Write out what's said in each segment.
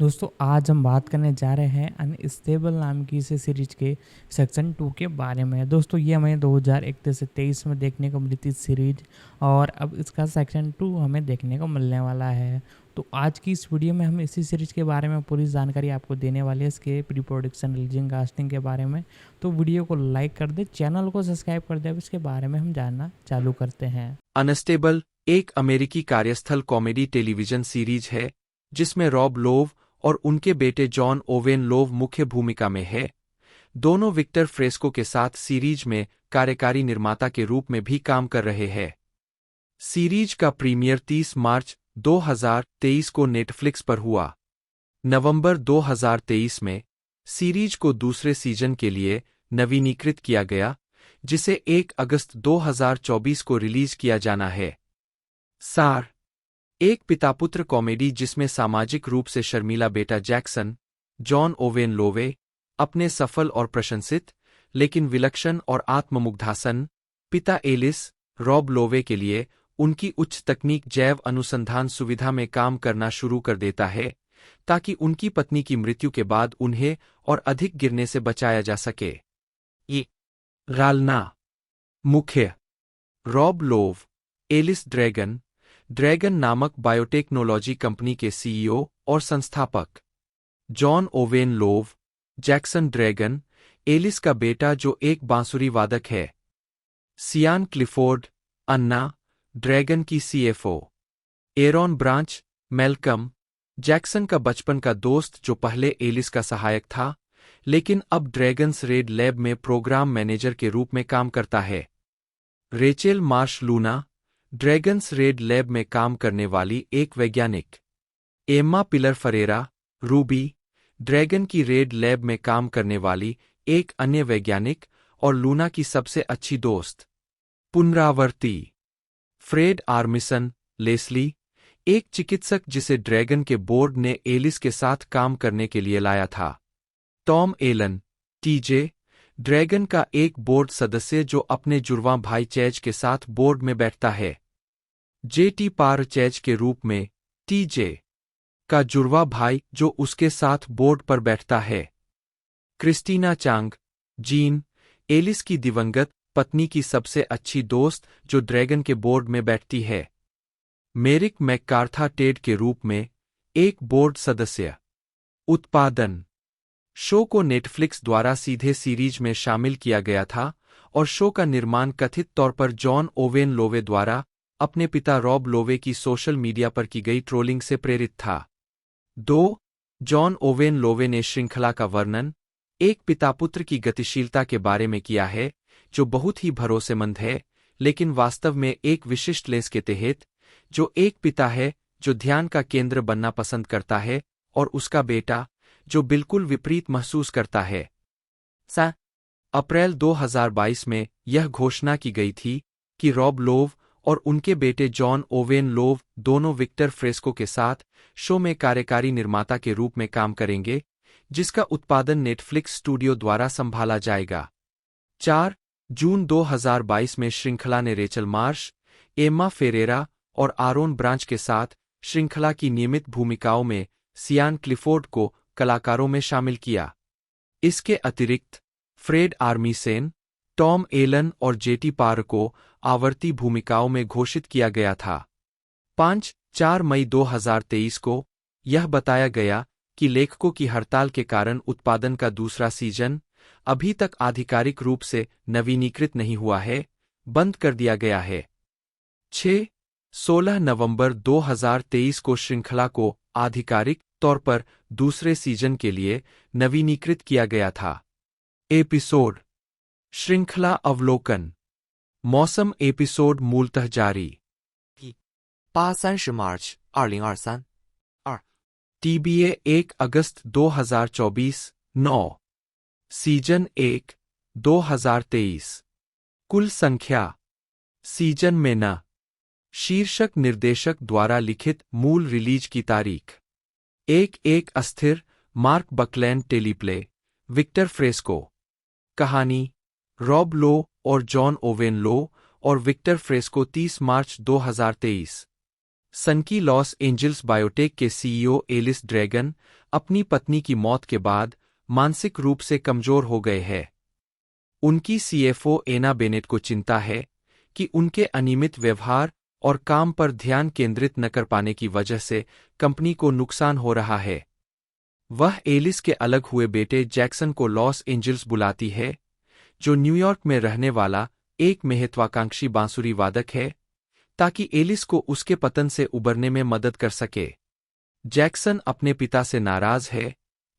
दोस्तों आज हम बात करने जा रहे हैं अनस्टेबल नाम की इस सीरीज के सेक्शन 2 के बारे में। दोस्तों ये हमें 2021 से 23 में देखने को मिली थी सीरीज, और अब इसका सेक्शन 2 हमें देखने को मिलने वाला है। तो आज की इस वीडियो में हम इसी सीरीज के बारे में पूरी जानकारी आपको देने वाले हैं, इसके प्री प्रोडक्शन, रिलीजिंग, कास्टिंग के बारे में। तो वीडियो को लाइक कर दे, चैनल को सब्सक्राइब कर दे। अब इसके बारे में हम जानना चालू करते हैं। अनस्टेबल एक अमेरिकी कार्यस्थल कॉमेडी टेलीविजन सीरीज है जिसमें रॉब लोव और उनके बेटे जॉन ओवेन लोव मुख्य भूमिका में है। दोनों विक्टर फ्रेस्को के साथ सीरीज में कार्यकारी निर्माता के रूप में भी काम कर रहे हैं। सीरीज का प्रीमियर 30 मार्च 2023 को नेटफ्लिक्स पर हुआ। नवंबर 2023 में सीरीज को दूसरे सीजन के लिए नवीनीकृत किया गया, जिसे 1 अगस्त 2024 को रिलीज किया जाना है। सार एक पिता-पुत्र कॉमेडी जिसमें सामाजिक रूप से शर्मीला बेटा जैक्सन, जॉन ओवेन लोवे, अपने सफल और प्रशंसित लेकिन विलक्षण और आत्ममुग्धासन पिता एलिस, रॉब लोवे के लिए उनकी उच्च तकनीक जैव अनुसंधान सुविधा में काम करना शुरू कर देता है ताकि उनकी पत्नी की मृत्यु के बाद उन्हें और अधिक गिरने से बचाया जा सके। ये गालना मुख्य रॉब लोव, एलिस ड्रैगन नामक बायोटेक्नोलॉजी कंपनी के सीईओ और संस्थापक, John Owen Lowe, Jackson Dragon, Ellis का बेटा जो एक बांसुरी वादक है, सियान क्लिफोर्ड, अन्ना, ड्रैगन की CFO, Aaron Branch, Malcolm, Jackson का बचपन का दोस्त जो पहले एलिस का सहायक था लेकिन अब ड्रैगन्स रेड लैब में प्रोग्राम मैनेजर के रूप में काम करता है, Rachel Marsh Luna, dragons red lab में काम करने वाली एक वैज्ञानिक, Emma pillar Ferreira, Ruby, dragon की रेड लैब में काम करने वाली एक अन्य वैज्ञानिक और लूना की सबसे अच्छी दोस्त। पुनरावर्ती फ्रेड आर्मिसन, लेस्ली, एक चिकित्सक जिसे ड्रैगन के बोर्ड ने एलिस के साथ काम करने के लिए लाया था। टॉम एलन, टीजे, ड्रैगन का एक बोर्ड सदस्य जो अपने जुड़वां भाई चैज के साथ बोर्ड में बैठता है। जेटी पार चैज के रूप में टीजे का जुड़वा भाई जो उसके साथ बोर्ड पर बैठता है। क्रिस्टीना चांग, जीन, एलिस की दिवंगत पत्नी की सबसे अच्छी दोस्त जो ड्रैगन के बोर्ड में बैठती है। मेरिक मैककार्था टेड के रूप में एक बोर्ड सदस्य। उत्पादन शो को नेटफ्लिक्स द्वारा सीधे सीरीज में शामिल किया गया था और शो का निर्माण कथित तौर पर जॉन ओवेन लोवे द्वारा अपने पिता रॉब लोवे की सोशल मीडिया पर की गई ट्रोलिंग से प्रेरित था। 2. जॉन ओवेन लोवे ने श्रृंखला का वर्णन एक पिता-पुत्र की गतिशीलता के बारे में किया है जो बहुत ही भरोसेमंद है, लेकिन वास्तव में एक विशिष्ट लेंस के तहत, जो एक पिता है जो ध्यान का केंद्र बनना पसंद करता है और उसका बेटा जो बिल्कुल विपरीत महसूस करता है। अप्रैल 2022 में यह घोषणा की गई थी कि रॉब लोव और उनके बेटे जॉन ओवेन लोव दोनों विक्टर फ्रेस्को के साथ शो में कार्यकारी निर्माता के रूप में काम करेंगे, जिसका उत्पादन नेटफ्लिक्स स्टूडियो द्वारा संभाला जाएगा। 4 जून 2022 में श्रृंखला ने रेचल मार्श, एम्मा फेरेरा और आरोन ब्रांच के साथ श्रृंखला की नियमित भूमिकाओं में सियान क्लिफोर्ड को कलाकारों में शामिल किया। इसके अतिरिक्त फ्रेड आर्मिसेन, टॉम एलन और जेटी पार को आवर्ती भूमिकाओं में घोषित किया गया था। 4 मई 2023 को यह बताया गया कि लेखकों की हड़ताल के कारण उत्पादन का दूसरा सीजन, अभी तक आधिकारिक रूप से नवीनीकृत नहीं हुआ है, बंद कर दिया गया है। 16 नवंबर 2023 को श्रृंखला को आधिकारिक तौर पर दूसरे सीजन के लिए नवीनीकृत किया गया था। एपिसोड श्रृंखला अवलोकन मौसम एपिसोड मूलतः जारी 8/30 मार्च 2023 TBA 1 अगस्त 2024 9 सीजन 1 2023 कुल संख्या सीजन में न शीर्षक निर्देशक द्वारा लिखित मूल रिलीज की तारीख 1 अस्थिर Mark Buckland teleplay Victor Fresco कहानी रॉब लो और जॉन ओवेन लो और विक्टर फ्रेस्को 30 मार्च 2023 सन की लॉस एंजल्स बायोटेक के सीईओ एलिस ड्रैगन अपनी पत्नी की मौत के बाद मानसिक रूप से कमजोर हो गए हैं। उनकी सीएफओ एना बेनेट को चिंता है कि उनके अनियमित व्यवहार और काम पर ध्यान केंद्रित न कर पाने की वजह से कंपनी को नुकसान हो रहा है। वह एलिस के अलग हुए बेटे जैक्सन को लॉस एंजल्स बुलाती है, जो न्यूयॉर्क में रहने वाला एक महत्वाकांक्षी बांसुरी वादक है, ताकि एलिस को उसके पतन से उबरने में मदद कर सके। जैक्सन अपने पिता से नाराज है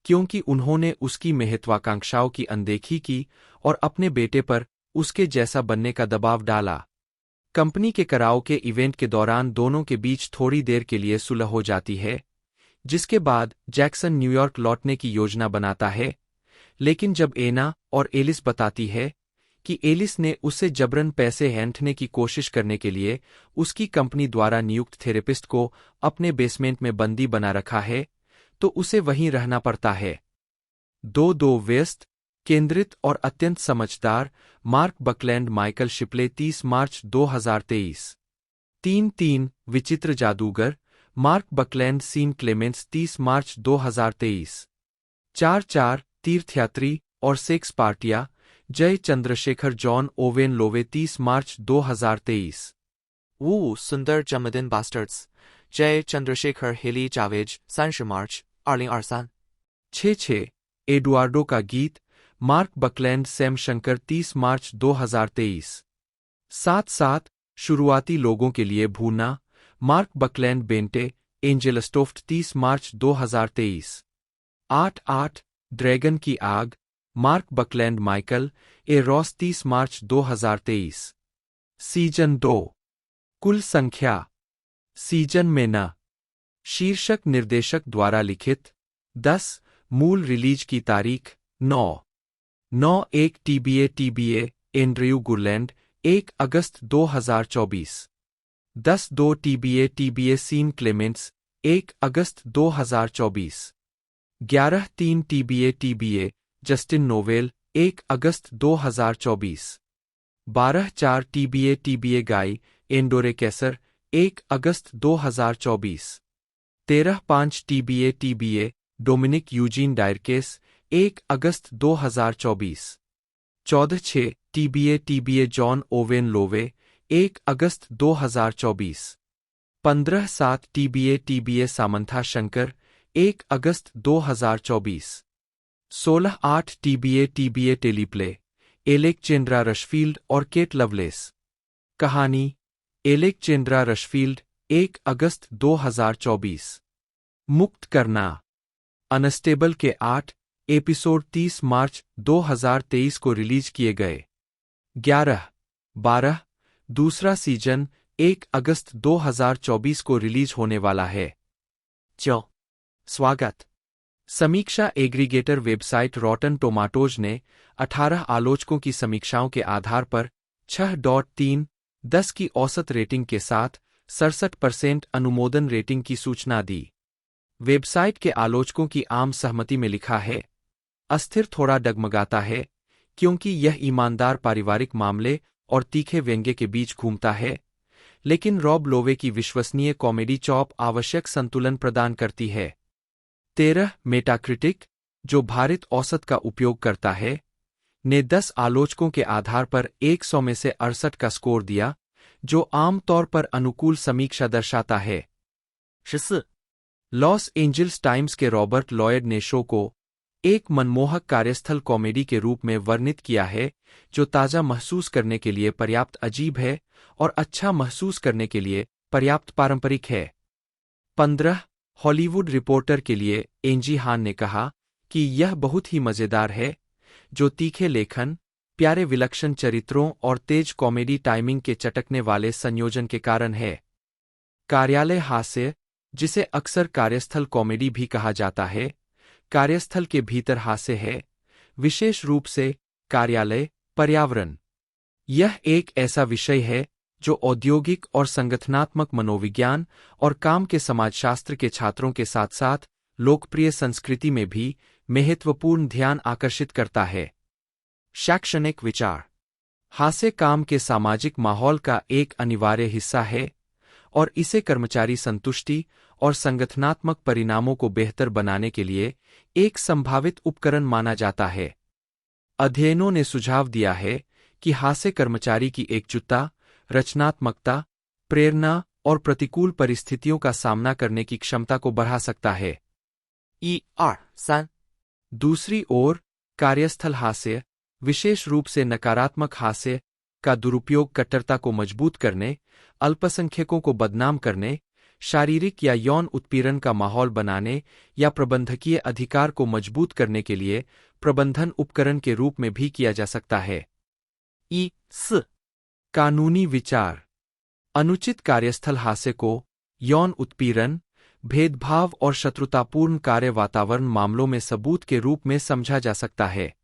क्योंकि उन्होंने उसकी महत्वाकांक्षाओं की अनदेखी की और अपने बेटे पर उसके जैसा बनने का दबाव डाला। कंपनी के कराओके इवेंट के दौरान दोनों के बीच थोड़ी देर के लिए सुलह हो जाती है, जिसके बाद जैक्सन न्यूयॉर्क लौटने की योजना बनाता है, लेकिन जब एना और एलिस बताती है कि एलिस ने उससे जबरन पैसे हैंठने की कोशिश करने के लिए उसकी कंपनी द्वारा नियुक्त थेरेपिस्ट को अपने बेसमेंट में बंदी बना रखा है, तो उसे वहीं रहना पड़ता है। दो व्यस्त, केंद्रित और अत्यंत समझदार मार्क बकलैंड माइकल शिपले 30 मार्च 2023। 3 विचित्र जादूगर मार्क बकलैंड सीन क्लेमेंट्स 30 मार्च 2023। 4 तीर्थयात्री और सेक्स पार्टियां जय चंद्रशेखर जॉन ओवेन लोवे 30 मार्च 2023। सुंदर जन्मदिन बास्टर्ड्स जय चंद्रशेखर हेली जावेज 30 मार्च 2023। 6 एडुआर्डो का गीत मार्क बकलैंड सैम शंकर 30 मार्च 2023। 7 शुरुआती लोगों के लिए भूना मार्क बकलैंड बेंटे एंजेल स्टोफ्ट 30 मार्च 2023। 8 ड्रैगन की आग मार्क बकलैंड माइकल ए रॉस 30 मार्च 2023। सीजन 2 कुल संख्या सीजन में न शीर्षक निर्देशक द्वारा लिखित 10 मूल रिलीज की तारीख 9 1 TBA एंड्रयू गुरलैंड 1 अगस्त 2024। 10 TBA सीन क्लेमेंट्स 1 अगस्त 2024। 11 TBA जस्टिन नोवेल 1 अगस्त 2024। 12 TBA गाई एंडोरे कैसर 1 अगस्त 2024। 13 TBA डोमिनिक यूजीन डायरकेस 1 अगस्त 2024। 14 TBA जॉन ओवेन लोवे 1 अगस्त 2024। 15 TBA सामंथा शंकर 1 अगस्त 2024। 16 TBA टेलीप्ले एलेक्जेंड्रा रशफील्ड और केट लवलेस। कहानी एलेक्जेंड्रा रशफील्ड 1 अगस्त 2024। मुक्त करना अनस्टेबल के 8 एपिसोड 30 मार्च 2023 को रिलीज किए गए। 11-12 दूसरा सीजन 1 अगस्त 2024 को रिलीज होने वाला है। स्वागत। समीक्षा एग्रीगेटर वेबसाइट रॉटन टोमाटोज ने 18 आलोचकों की समीक्षाओं के आधार पर 6.3/10 की औसत रेटिंग के साथ 67% अनुमोदन रेटिंग की सूचना दी। वेबसाइट के आलोचकों की आम सहमति में लिखा है, अस्थिर थोड़ा डगमगाता है क्योंकि यह ईमानदार पारिवारिक मामले और तीखे व्यंग्य के बीच घूमता है, लेकिन रॉब लोवे की विश्वसनीय कॉमेडी चॉप आवश्यक संतुलन प्रदान करती है। 13 मेटाक्रिटिक, जो भारित औसत का उपयोग करता है, ने 10 आलोचकों के आधार पर 100 में से 68 का स्कोर दिया, जो आमतौर पर अनुकूल समीक्षा दर्शाता है। 14 लॉस एंजल्स टाइम्स के रॉबर्ट लॉयड ने शो को एक मनमोहक कार्यस्थल कॉमेडी के रूप में वर्णित किया है, जो ताज़ा महसूस करने के लिए पर्याप्त अजीब है और अच्छा महसूस करने के लिए पर्याप्त पारंपरिक है। 15 हॉलीवुड रिपोर्टर के लिए एंजी हान ने कहा कि यह बहुत ही मज़ेदार है, जो तीखे लेखन, प्यारे विलक्षण चरित्रों और तेज कॉमेडी टाइमिंग के चटकने वाले संयोजन के कारण है। कार्यालय हास्य, जिसे अक्सर कार्यस्थल कॉमेडी भी कहा जाता है, कार्यस्थल के भीतर हास्य है, विशेष रूप से कार्यालय पर्यावरण। यह एक ऐसा विषय है जो औद्योगिक और संगठनात्मक मनोविज्ञान और काम के समाजशास्त्र के छात्रों के साथ साथ लोकप्रिय संस्कृति में भी महत्वपूर्ण ध्यान आकर्षित करता है। शैक्षणिक विचार। हास्य काम के सामाजिक माहौल का एक अनिवार्य हिस्सा है और इसे कर्मचारी संतुष्टि और संगठनात्मक परिणामों को बेहतर बनाने के लिए एक संभावित उपकरण माना जाता है। अध्ययनों ने सुझाव दिया है कि हास्य कर्मचारी की एकजुटता, रचनात्मकता, प्रेरणा और प्रतिकूल परिस्थितियों का सामना करने की क्षमता को बढ़ा सकता है। 1、2、3。दूसरी ओर, कार्यस्थल हास्य, विशेष रूप से नकारात्मक हास्य का दुरुपयोग कट्टरता को मजबूत करने, अल्पसंख्यकों को बदनाम करने, शारीरिक या यौन उत्पीड़न का माहौल बनाने या प्रबंधकीय अधिकार को मजबूत करने के लिए प्रबंधन उपकरण के रूप में भी किया जा सकता है। 4。कानूनी विचार। अनुचित कार्यस्थल हास्य को यौन उत्पीड़न, भेदभाव और शत्रुतापूर्ण कार्य वातावरण मामलों में सबूत के रूप में समझा जा सकता है।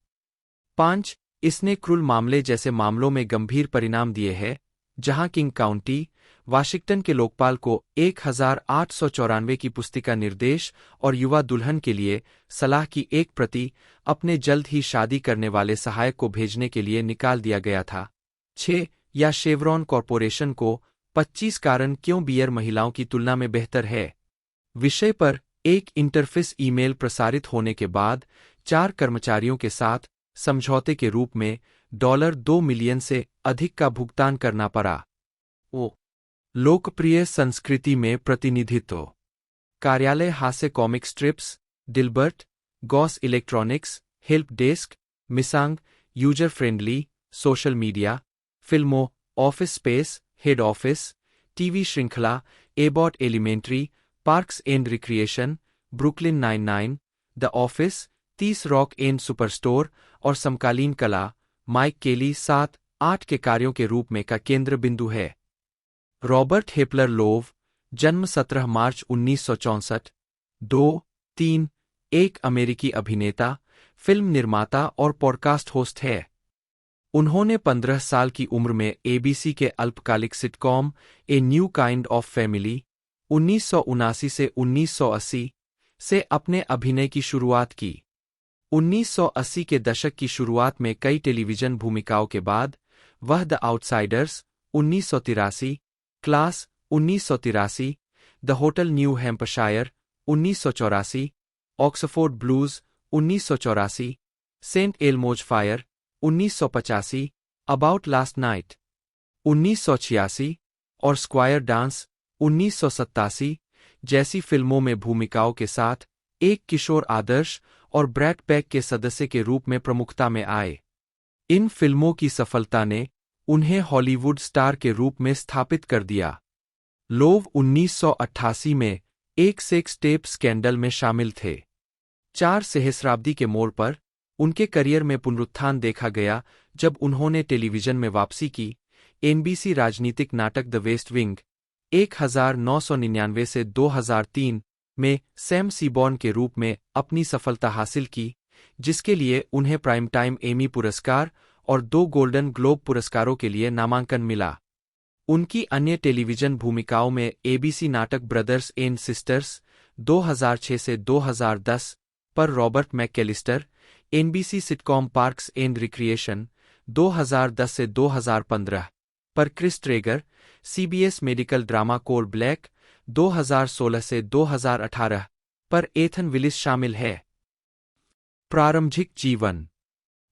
5. इसने क्रूर मामले जैसे मामलों में गंभीर परिणाम दिए हैं, जहां किंग काउंटी, वाशिंगटन के लोकपाल को 1894 की पुस्तिका निर्देश और युवा दुल्हन के लिए सलाह की एक प्रति अपने जल्द ही शादी करने वाले सहायक को भेजने के लिए निकाल दिया गया था। 6. या शेवरॉन कॉरपोरेशन को 25 कारण क्यों बियर महिलाओं की तुलना में बेहतर है विषय पर एक इंटरफेस ईमेल प्रसारित होने के बाद 4 कर्मचारियों के साथ समझौते के रूप में $2 मिलियन से अधिक का भुगतान करना पड़ा। ओ लोकप्रिय संस्कृति में प्रतिनिधित्व। कार्यालय हास्य comic strips, Dilbert, Goss electronics, help desk, मिसांग, यूजर फ्रेंडली, सोशल मीडिया, फिल्मों, office space, head office, TV श्रृंखला, Abbott elementary, parks and recreation, Brooklyn 99, the office, 30 rock and superstore और समकालीन कला, माइक केली 7-8 के कार्यों के रूप में का केंद्र बिंदु है। रॉबर्ट हेपलर लोव, जन्म 17 मार्च 1964, 2-3, एक अमेरिकी अभिनेता, फिल्म निर्माता और पॉडकास्ट होस्ट है। उन्होंने 15 साल की उम्र में एबीसी के अल्पकालिक sitcom a new kind of family 1979 से 1980 से अपने अभिनय की शुरुआत की। 1980 के दशक की शुरुआत में कई टेलीविजन भूमिकाओं के बाद वह the outsiders 1983, class 1983, the hotel New Hampshire 1984, Oxford blues 1984, saint Elmo's fire 1985, about last night 1986 और स्क्वायर डांस 1987 जैसी फिल्मों में भूमिकाओं के साथ एक किशोर आदर्श और ब्रैड पैक के सदस्य के रूप में प्रमुखता में आए। इन फिल्मों की सफलता ने उन्हें हॉलीवुड स्टार के रूप में स्थापित कर दिया। लोव 1988 में एक सेक्स टेप स्कैंडल में शामिल थे। 4 सहस्राब्दी के मोड़ पर उनके करियर में पुनरुत्थान देखा गया जब उन्होंने टेलीविजन में वापसी की। एनबीसी राजनीतिक नाटक द वेस्ट विंग 1999 से 2003 में सैम सीबॉर्न के रूप में अपनी सफलता हासिल की, जिसके लिए उन्हें प्राइम टाइम एमी पुरस्कार और 2 गोल्डन ग्लोब पुरस्कारों के लिए नामांकन मिला। उनकी अन्य टेलीविजन भूमिकाओं में एबीसी नाटक ब्रदर्स एंड सिस्टर्स 2006 से 2010 पर Robert McAllister, NBC sitcom parks and recreation 2010 से 2015 पर Chris Traeger, CBS medical drama code black 2016 से 2018 पर एथन विलिस शामिल है। प्रारंभिक जीवन।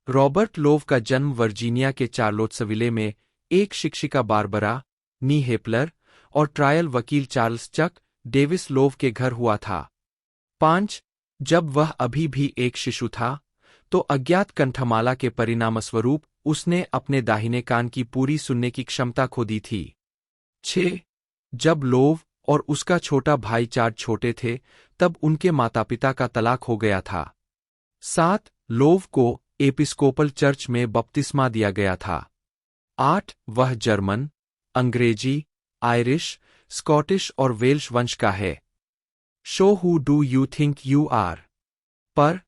रॉबर्ट लोव का जन्म वर्जीनिया के चार्लोट्सविले में एक शिक्षिका बारबरा नी हेपलर और ट्रायल वकील चार्ल्स चक डेविस लोव के घर हुआ था। 5. जब वह अभी भी एक शिशु था, तो अज्ञात कंठमाला के परिणामस्वरूप उसने अपने दाहिने कान की पूरी सुनने की क्षमता खो दी थी। 6. जब लोव और उसका छोटा भाई चार्ल्स छोटे थे, तब उनके माता-पिता का तलाक हो गया था। 7. लोव को एपिस्कोपल चर्च में बपतिस्मा दिया गया था। 8. वह जर्मन, अंग्रेजी, आयरिश, स्कॉटिश और वेल्श वंश का है। Show who do you think you are पर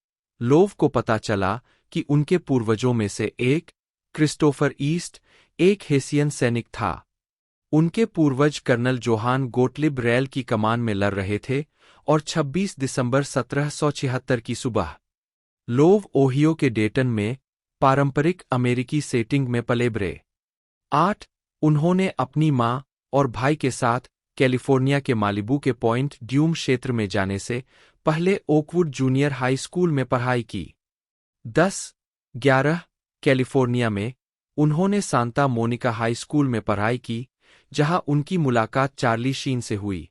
लोव को पता चला कि उनके पूर्वजों में से एक, क्रिस्टोफर ईस्ट, एक हेसियन सैनिक था। उनके पूर्वज कर्नल जोहान गोटलिब रैल की कमान में लड़ रहे थे और 26 दिसंबर 1776 की सुबह लोव ओहियो के डेटन में पारंपरिक अमेरिकी सेटिंग में पले बड़े। 8. उन्होंने अपनी मां और भाई के साथ कैलिफोर्निया के मालिबू के पॉइंट ड्यूम क्षेत्र में जाने से पहले ओकवुड जूनियर हाई स्कूल में पढ़ाई की। 10-11 कैलिफोर्निया में उन्होंने सांता मोनिका हाई स्कूल में पढ़ाई की, जहां उनकी मुलाकात चार्ली शीन से हुई।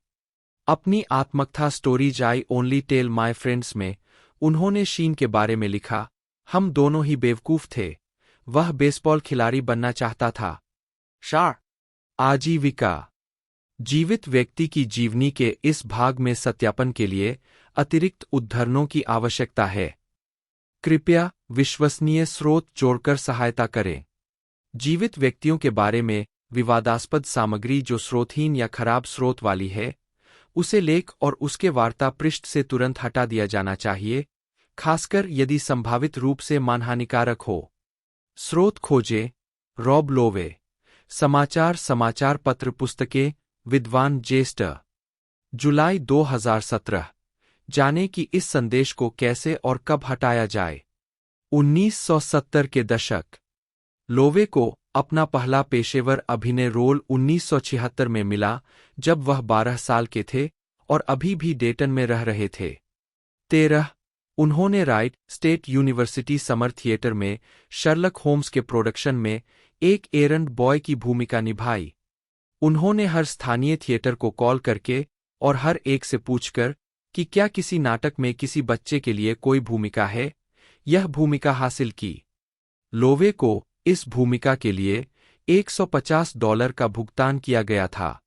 अपनी आत्मकथा stories I only tell my friends में उन्होंने शीन के बारे में लिखा, हम दोनों ही बेवकूफ थे, वह बेसबॉल खिलाड़ी बनना चाहता था। 12. आजीविका। जीवित व्यक्ति की जीवनी के इस भाग में सत्यापन के लिए अतिरिक्त उद्धरणों की आवश्यकता है। कृपया विश्वसनीय स्रोत जोड़कर सहायता करें। जीवित व्यक्तियों के बारे में विवादास्पद सामग्री जो स्रोतहीन या खराब स्रोत वाली है, उसे लेख और उसके वार्ता पृष्ठ से तुरंत हटा दिया जाना चाहिए, खासकर यदि संभावित रूप से मानहानिकारक हो। स्रोत खोजें। Rob Lowe. समाचार पत्र पुस्तकें विद्वान ज्येष्ठ। जुलाई 2017। जाने कि इस संदेश को कैसे और कब हटाया जाए। 1970 के दशक। लोवे को अपना पहला पेशेवर अभिनय रोल 1976 में मिला, जब वह 12 साल के थे और अभी भी डेटन में रह रहे थे। 13 उन्होंने right state university summer theatre में शर्लक होम्स के प्रोडक्शन में एक एरंड बॉय की भूमिका निभाई। उन्होंने हर स्थानीय थिएटर को कॉल करके और हर एक से पूछकर कि क्या किसी नाटक में किसी बच्चे के लिए कोई भूमिका है, यह भूमिका हासिल की। लोवे को इस भूमिका के लिए $150 का भुगतान किया गया था।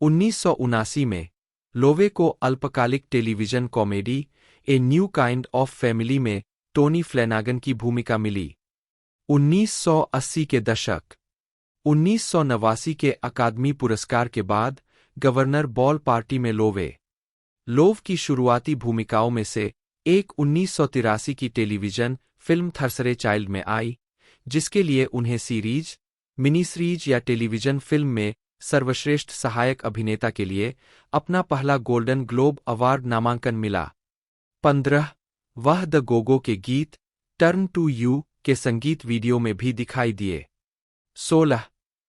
1979 में लोवे को अल्पकालिक television comedy a new kind of family में टोनी फ्लैनागन की भूमिका मिली। 1980 के दशक। 1989 के अकादमी पुरस्कार के बाद गवर्नर बॉल पार्टी में लोव की शुरुआती भूमिकाओं में से एक 1983 की टेलीविजन फिल्म थर्सरे चाइल्ड में आई, जिसके लिए उन्हें सीरीज, मिनी सीरीज या टेलीविजन फिल्म में सर्वश्रेष्ठ सहायक अभिनेता के लिए अपना पहला गोल्डन ग्लोब अवार्ड नामांकन मिला। 15 वह द गोगो के गीत टर्न टू यू के संगीत वीडियो में भी दिखाई दिए। 16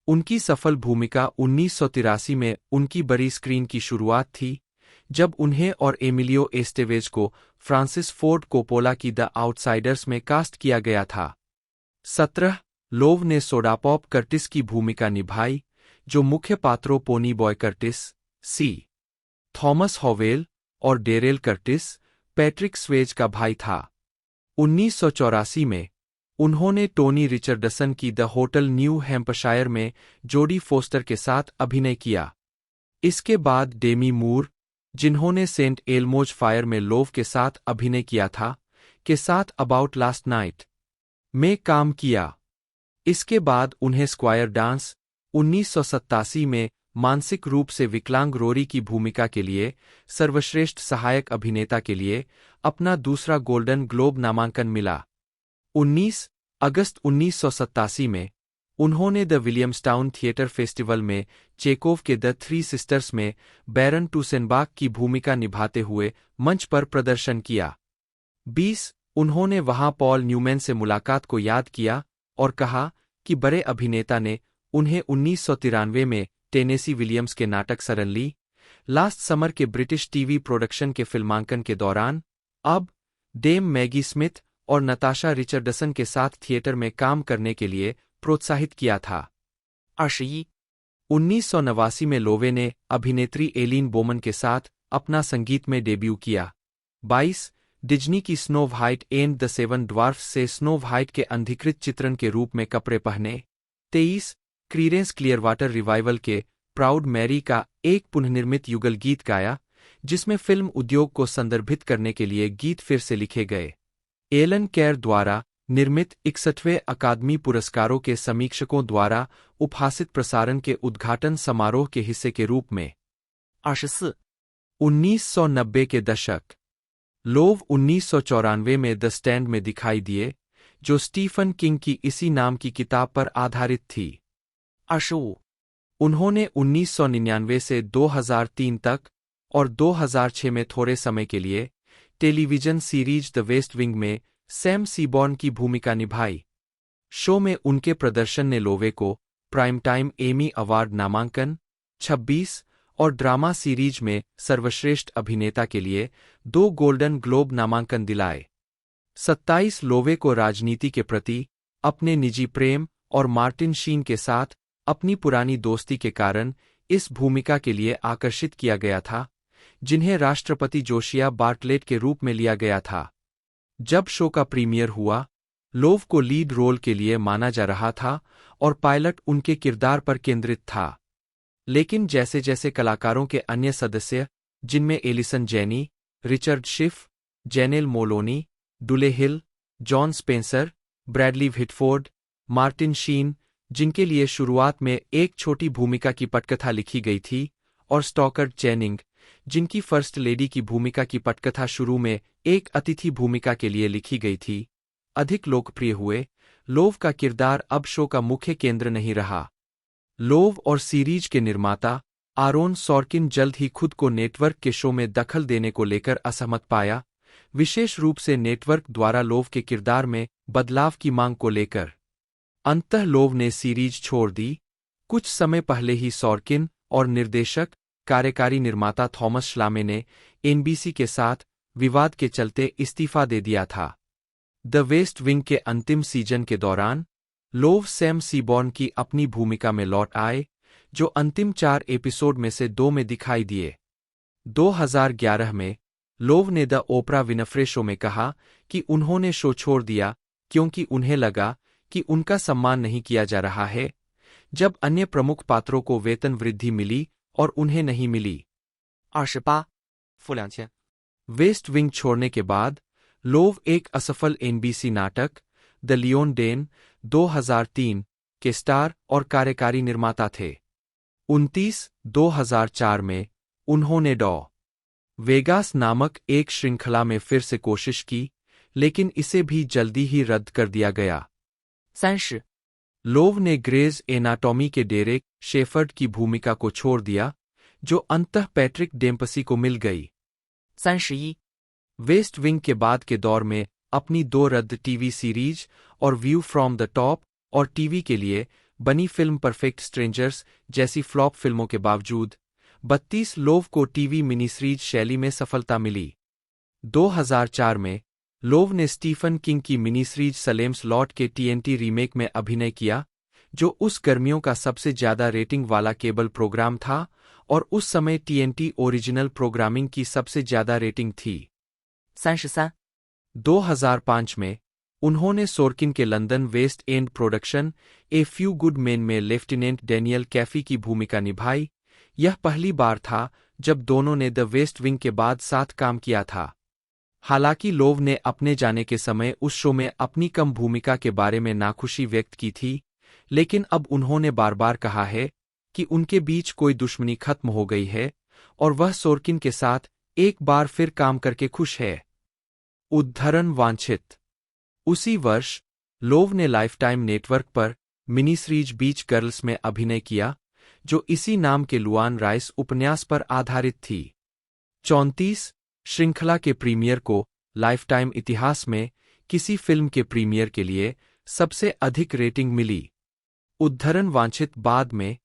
उनकी सफल भूमिका 1983 में उनकी बड़ी स्क्रीन की शुरुआत थी, जब उन्हें और एमिलियो एस्टेवेज को फ्रांसिस फोर्ड कोपोला की द आउटसाइडर्स में कास्ट किया गया था। 17 लोव ने सोडापॉप कर्टिस की भूमिका निभाई, जो मुख्य पात्रों पोनी बॉय कर्टिस, सी. थॉमस हॉवेल और डेरेल कर्टिस, पैट्रिक स्वेज का भाई था। 1984 में उन्होंने टोनी रिचर्डसन की द होटल न्यू हैम्पशायर में जोडी फोस्टर के साथ अभिनय किया। इसके बाद डेमी मूर, जिन्होंने सेंट एल्मोज फायर में लोव के साथ अभिनय किया था, के साथ अबाउट लास्ट नाइट में काम किया। इसके बाद उन्हें स्क्वायर डांस 1987 में मानसिक रूप से विकलांग रोरी की भूमिका के लिए सर्वश्रेष्ठ सहायक अभिनेता के लिए अपना दूसरा गोल्डन ग्लोब नामांकन मिला। 19 अगस्त 1987 में उन्होंने द विलियम्सटाउन थिएटर फेस्टिवल में चेकोव के द थ्री सिस्टर्स में बैरन टूसेनबाक की भूमिका निभाते हुए मंच पर प्रदर्शन किया। 20 उन्होंने वहां पॉल न्यूमैन से मुलाकात को याद किया और कहा कि बड़े अभिनेता ने उन्हें 1993 में टेनेसी विलियम्स के नाटक सडनली लास्ट समर के ब्रिटिश टीवी प्रोडक्शन के फिल्मांकन के दौरान अब डेम मैगी स्मिथ और नताशा रिचर्डसन के साथ थिएटर में काम करने के लिए प्रोत्साहित किया था। 21 1989 में लोवे ने अभिनेत्री एलिन बोमन के साथ अपना संगीत में डेब्यू किया। 22 डिज्नी की snow white and the seven dwarfs से स्नो व्हाइट के अनधिकृत चित्रण के रूप में कपड़े पहने। 23 क्रीडेंस क्लियरवाटर रिवाइवल के प्राउड मैरी का एक पुनर्निर्मित युगल गीत गाया, जिसमें फिल्म उद्योग को संदर्भित करने के लिए गीत फिर से लिखे गए। एलन केयर द्वारा निर्मित 61वें अकादमी पुरस्कारों के समीक्षकों द्वारा उपहासित प्रसारण के उद्घाटन समारोह के हिस्से के रूप में। 24 1990 के दशक। लोव 1994 में द स्टैंड में दिखाई दिए, जो स्टीफन किंग की इसी नाम की किताब पर आधारित थी। 25 उन्होंने 1999 से 2003 तक और 2006 में थोड़े समय के लिए television series the West Wing में सैम सीबॉर्न की भूमिका निभाई। शो में उनके प्रदर्शन ने लोवे को प्राइम टाइम एमी अवार्ड नामांकन 26 और ड्रामा सीरीज में सर्वश्रेष्ठ अभिनेता के लिए 2 गोल्डन ग्लोब नामांकन दिलाए। 27 लोवे को राजनीति के प्रति, अपने निजी प्रेम और मार्टिन शीन के साथ अपनी पुरानी दोस्ती के कारण इस भूमिका के लिए आकर्षित किया गया था, जिन्हें राष्ट्रपति जोशिया बार्टलेट के रूप में लिया गया था। जब शो का प्रीमियर हुआ, लोव को लीड रोल के लिए माना जा रहा था और पायलट उनके किरदार पर केंद्रित था। लेकिन जैसे जैसे कलाकारों के अन्य सदस्य, जिनमें Allison Janney, Richard Schiff, Janel Moloney, Dule Hill, John Spencer, Bradley Whitford, Martin Sheen, जिनके लिए शुरुआत में एक छोटी भूमिका की पटकथा लिखी गई थी, और स्टॉकर्ट चैनिंग, जिनकी फर्स्ट लेडी की भूमिका की पटकथा शुरू में एक अतिथि भूमिका के लिए लिखी गई थी, अधिक लोकप्रिय हुए, लोव का किरदार अब शो का मुख्य केंद्र नहीं रहा। लोव और सीरीज के निर्माता आरोन सॉर्किन जल्द ही खुद को नेटवर्क के शो में दखल देने को लेकर असहमत पाया, विशेष रूप से नेटवर्क द्वारा लोव के किरदार में बदलाव की मांग को लेकर। अंततः लोव ने सीरीज छोड़ दी। कुछ समय पहले ही सॉर्किन और निर्देशक, कार्यकारी निर्माता थॉमस श्लामे ने एनबीसी के साथ विवाद के चलते इस्तीफा दे दिया था। द वेस्ट विंग के अंतिम सीजन के दौरान लोव सैम सीबॉर्न की अपनी भूमिका में लौट आए, जो अंतिम 4 एपिसोड में से 2 में दिखाई दिए। 2011 में लोव ने द ओपरा विनफ्रे शो में कहा कि उन्होंने शो छोड़ दिया क्योंकि उन्हें लगा कि उनका सम्मान नहीं किया जा रहा है, जब अन्य प्रमुख पात्रों को वेतन वृद्धि मिली और उन्हें नहीं मिली। 28付2000。वेस्ट विंग छोड़ने के बाद लोव एक असफल एनबीसी नाटक द लियोन डेन 2003 के स्टार और कार्यकारी निर्माता थे। 29/2004 में उन्होंने डॉ वेगास नामक एक श्रृंखला में फिर से कोशिश की, लेकिन इसे भी जल्दी ही रद्द कर दिया गया। 30。लोव ने ग्रेज एनाटॉमी के डेरेक शेफर्ड की भूमिका को छोड़ दिया, जो अंततः पैट्रिक डेम्पसी को मिल गई। 31。वेस्ट विंग के बाद के दौर में अपनी 2 रद्द टीवी सीरीज और व्यू फ्रॉम द टॉप और टीवी के लिए बनी फिल्म परफेक्ट स्ट्रेंजर्स जैसी फ्लॉप फिल्मों के बावजूद 32 लोव को टीवी मिनी सीरीज शैली में सफलता मिली। 2004 में लोव ने स्टीफन किंग की मिनी सीरीज सलेम्स लॉट के टीएनटी रीमेक में अभिनय किया, जो उस गर्मियों का सबसे ज्यादा रेटिंग वाला केबल प्रोग्राम था और उस समय टीएनटी ओरिजिनल प्रोग्रामिंग की सबसे ज्यादा रेटिंग थी। 33。 2005 में उन्होंने सोर्किन के London West End production a few good men में लेफ्टिनेंट डैनियल कैफी की भूमिका निभाई। यह पहली बार था जब दोनों ने द वेस्ट विंग के बाद साथ काम किया था। हालांकि लोव ने अपने जाने के समय उस शो में अपनी कम भूमिका के बारे में नाखुशी व्यक्त की थी, लेकिन अब उन्होंने बार बार कहा है कि उनके बीच कोई दुश्मनी खत्म हो गई है और वह सोर्किन के साथ एक बार फिर काम करके खुश है। उद्धरण वांछित। उसी वर्ष लोव ने लाइफटाइम नेटवर्क पर मिनी सीरीज बीच गर्ल्स में अभिनय किया, जो इसी नाम के लुआन राइस उपन्यास पर आधारित थी। 34 श्रृंखला के प्रीमियर को लाइफटाइम इतिहास में किसी फिल्म के प्रीमियर के लिए सबसे अधिक रेटिंग मिली। उद्धरण वांछित। बाद में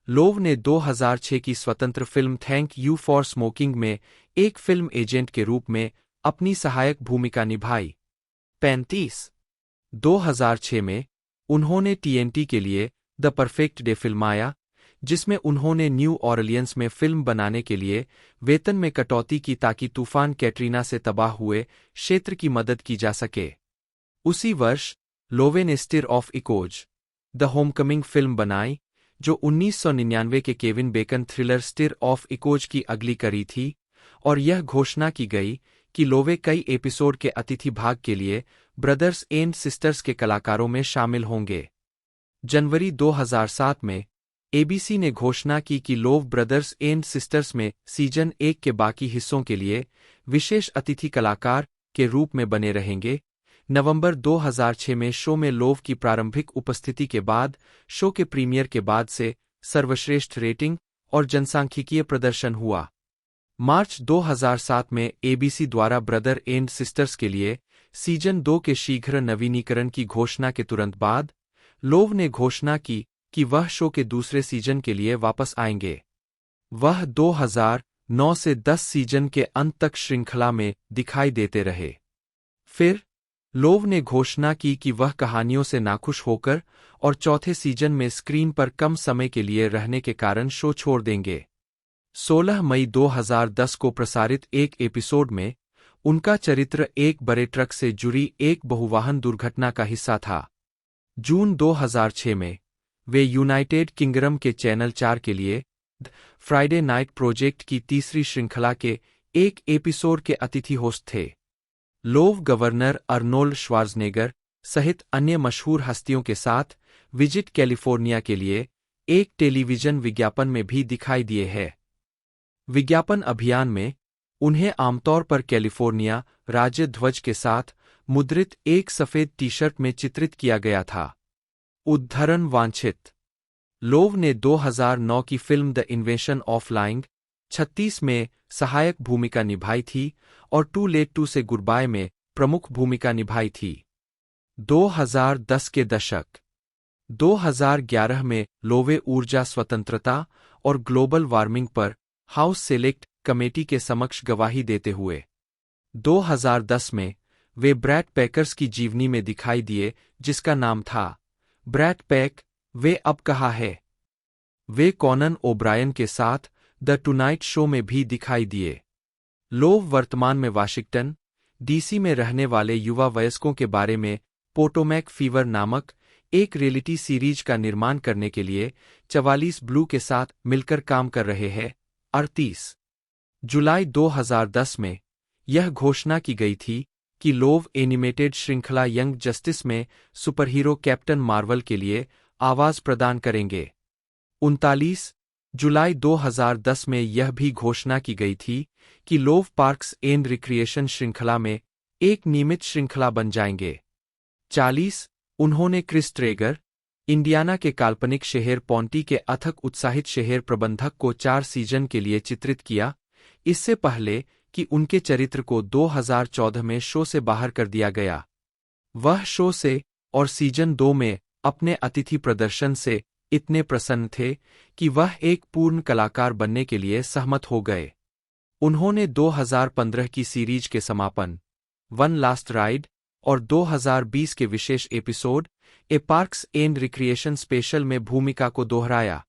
लोव ने 2006 की स्वतंत्र film thank you for smoking में एक फिल्म एजेंट के रूप में अपनी सहायक भूमिका निभाई। 35। 2006 में उन्होंने टीएनटी के लिए द परफेक्ट डे फिल्माया, जिसमें उन्होंने न्यू ऑरलियंस में फिल्म बनाने के लिए वेतन में कटौती की ताकि तूफान कैटरीना से तबाह हुए क्षेत्र की मदद की जा सके। उसी वर्ष लोवे ने stir of echoes the homecoming film बनाई, जो 1999 के Kevin Bacon thriller stir of echoes की अगली कड़ी थी, और यह घोषणा की गई कि लोवे कई एपिसोड के अतिथि भाग के लिए ब्रदर्स एंड सिस्टर्स के कलाकारों में शामिल होंगे। जनवरी 2007 में एबीसी ने घोषणा की कि लोव ब्रदर्स एंड सिस्टर्स में सीजन 1 के बाकी हिस्सों के लिए विशेष अतिथि कलाकार के रूप में बने रहेंगे। नवंबर 2006 में शो में लोव की प्रारंभिक उपस्थिति के बाद शो के प्रीमियर के बाद से सर्वश्रेष्ठ रेटिंग और जनसांख्यिकीय प्रदर्शन हुआ। मार्च 2007 में एबीसी द्वारा ब्रदर एंड सिस्टर्स के लिए सीजन 2 के शीघ्र नवीनीकरण की घोषणा के तुरंत बाद लोव ने घोषणा की कि वह शो के दूसरे सीजन के लिए वापस आएंगे। वह 2009 से 10 सीजन के अंत तक श्रृंखला में दिखाई देते रहे। फिर लोव ने घोषणा की कि वह कहानियों से नाखुश होकर और चौथे सीजन में स्क्रीन पर कम समय के लिए रहने के कारण शो छोड़ देंगे। 16 मई 2010 को प्रसारित एक एपिसोड में उनका चरित्र एक बड़े ट्रक से जुड़ी एक बहुवाहन दुर्घटना का हिस्सा था। जून 2006 में वे यूनाइटेड किंगडम के चैनल 4 के लिए द फ्राइडे नाइट प्रोजेक्ट की तीसरी श्रृंखला के एक एपिसोड के अतिथि होस्ट थे। लोव गवर्नर अर्नोल्ड श्वार्ज़नेगर सहित अन्य मशहूर हस्तियों के साथ विजिट कैलिफोर्निया के लिए एक टेलीविजन विज्ञापन में भी दिखाई दिए हैं। विज्ञापन अभियान में उन्हें आमतौर पर कैलिफोर्निया राज्य ध्वज के साथ मुद्रित एक सफेद टी-शर्ट में चित्रित किया गया था। उद्धरण वांछित। लोव ने 2009 की film the invention of lying 36 में सहायक भूमिका निभाई थी और टू लेट टू से गुड बाय में प्रमुख भूमिका निभाई थी। 2010 के दशक। 2011 में लोवे ऊर्जा स्वतंत्रता और ग्लोबल वार्मिंग पर हाउस सेलेक्ट कमेटी के समक्ष गवाही देते हुए 2010 में वे ब्रैड पैकर्स की जीवनी में दिखाई दिए जिसका नाम था ब्रैड पैक वे अब कहाँ है। वे कॉनन ओब्रायन के साथ द टुनाइट शो में भी दिखाई दिए। लोव वर्तमान में वाशिंगटन डीसी में रहने वाले युवा वयस्कों के बारे में पोटोमैक फीवर नामक एक रियलिटी सीरीज का निर्माण करने के लिए 44 ब्लू के साथ मिलकर काम कर रहे हैं। 38 जुलाई 2010 में यह घोषणा की गई थी कि लोव एनिमेटेड श्रृंखला यंग जस्टिस में सुपरहीरो कैप्टन मार्वल के लिए आवाज प्रदान करेंगे। 39 जुलाई 2010 में यह भी घोषणा की गई थी कि लोव पार्क्स एंड रिक्रिएशन श्रृंखला में एक नियमित श्रृंखला बन जाएंगे। 40 उन्होंने क्रिस ट्रेगर इंडियाना के काल्पनिक शहर पॉन्टी के अथक उत्साहित शहर प्रबंधक को 4 सीजन के लिए चित्रित किया, इससे पहले कि उनके चरित्र को 2014 में शो से बाहर कर दिया गया। वह शो से और सीजन 2 में अपने अतिथि प्रदर्शन से इतने प्रसन्न थे कि वह एक पूर्ण कलाकार बनने के लिए सहमत हो गए। उन्होंने 2015 की सीरीज के समापन वन लास्ट राइड और 2020 के विशेष episode a parks and recreation special में भूमिका को दोहराया।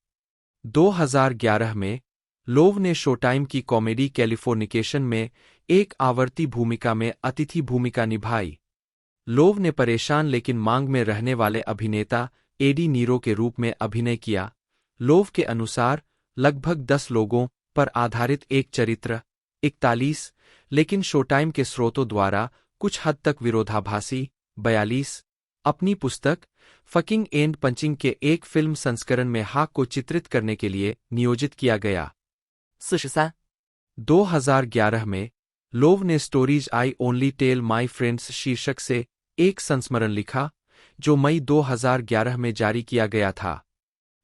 2011 में लोव ने शोटाइम की कॉमेडी कैलिफोर्निकेशन में एक आवर्ती भूमिका में अतिथि भूमिका निभाई। लोव ने परेशान लेकिन मांग में रहने वाले अभिनेता एडी नीरो के रूप में अभिनय किया। लोव के अनुसार लगभग 10 लोगों पर आधारित एक चरित्र 41, लेकिन शोटाइम के स्रोतों द्वारा कुछ हद तक विरोधाभासी 42 अपनी पुस्तक फकिंग एंड पंचिंग के एक फिल्म संस्करण में हाक को चित्रित करने के लिए नियोजित किया गया। 43 2011 में लोव ने stories I only tell my friends शीर्षक से एक संस्मरण लिखा जो मई 2011 में जारी किया गया था।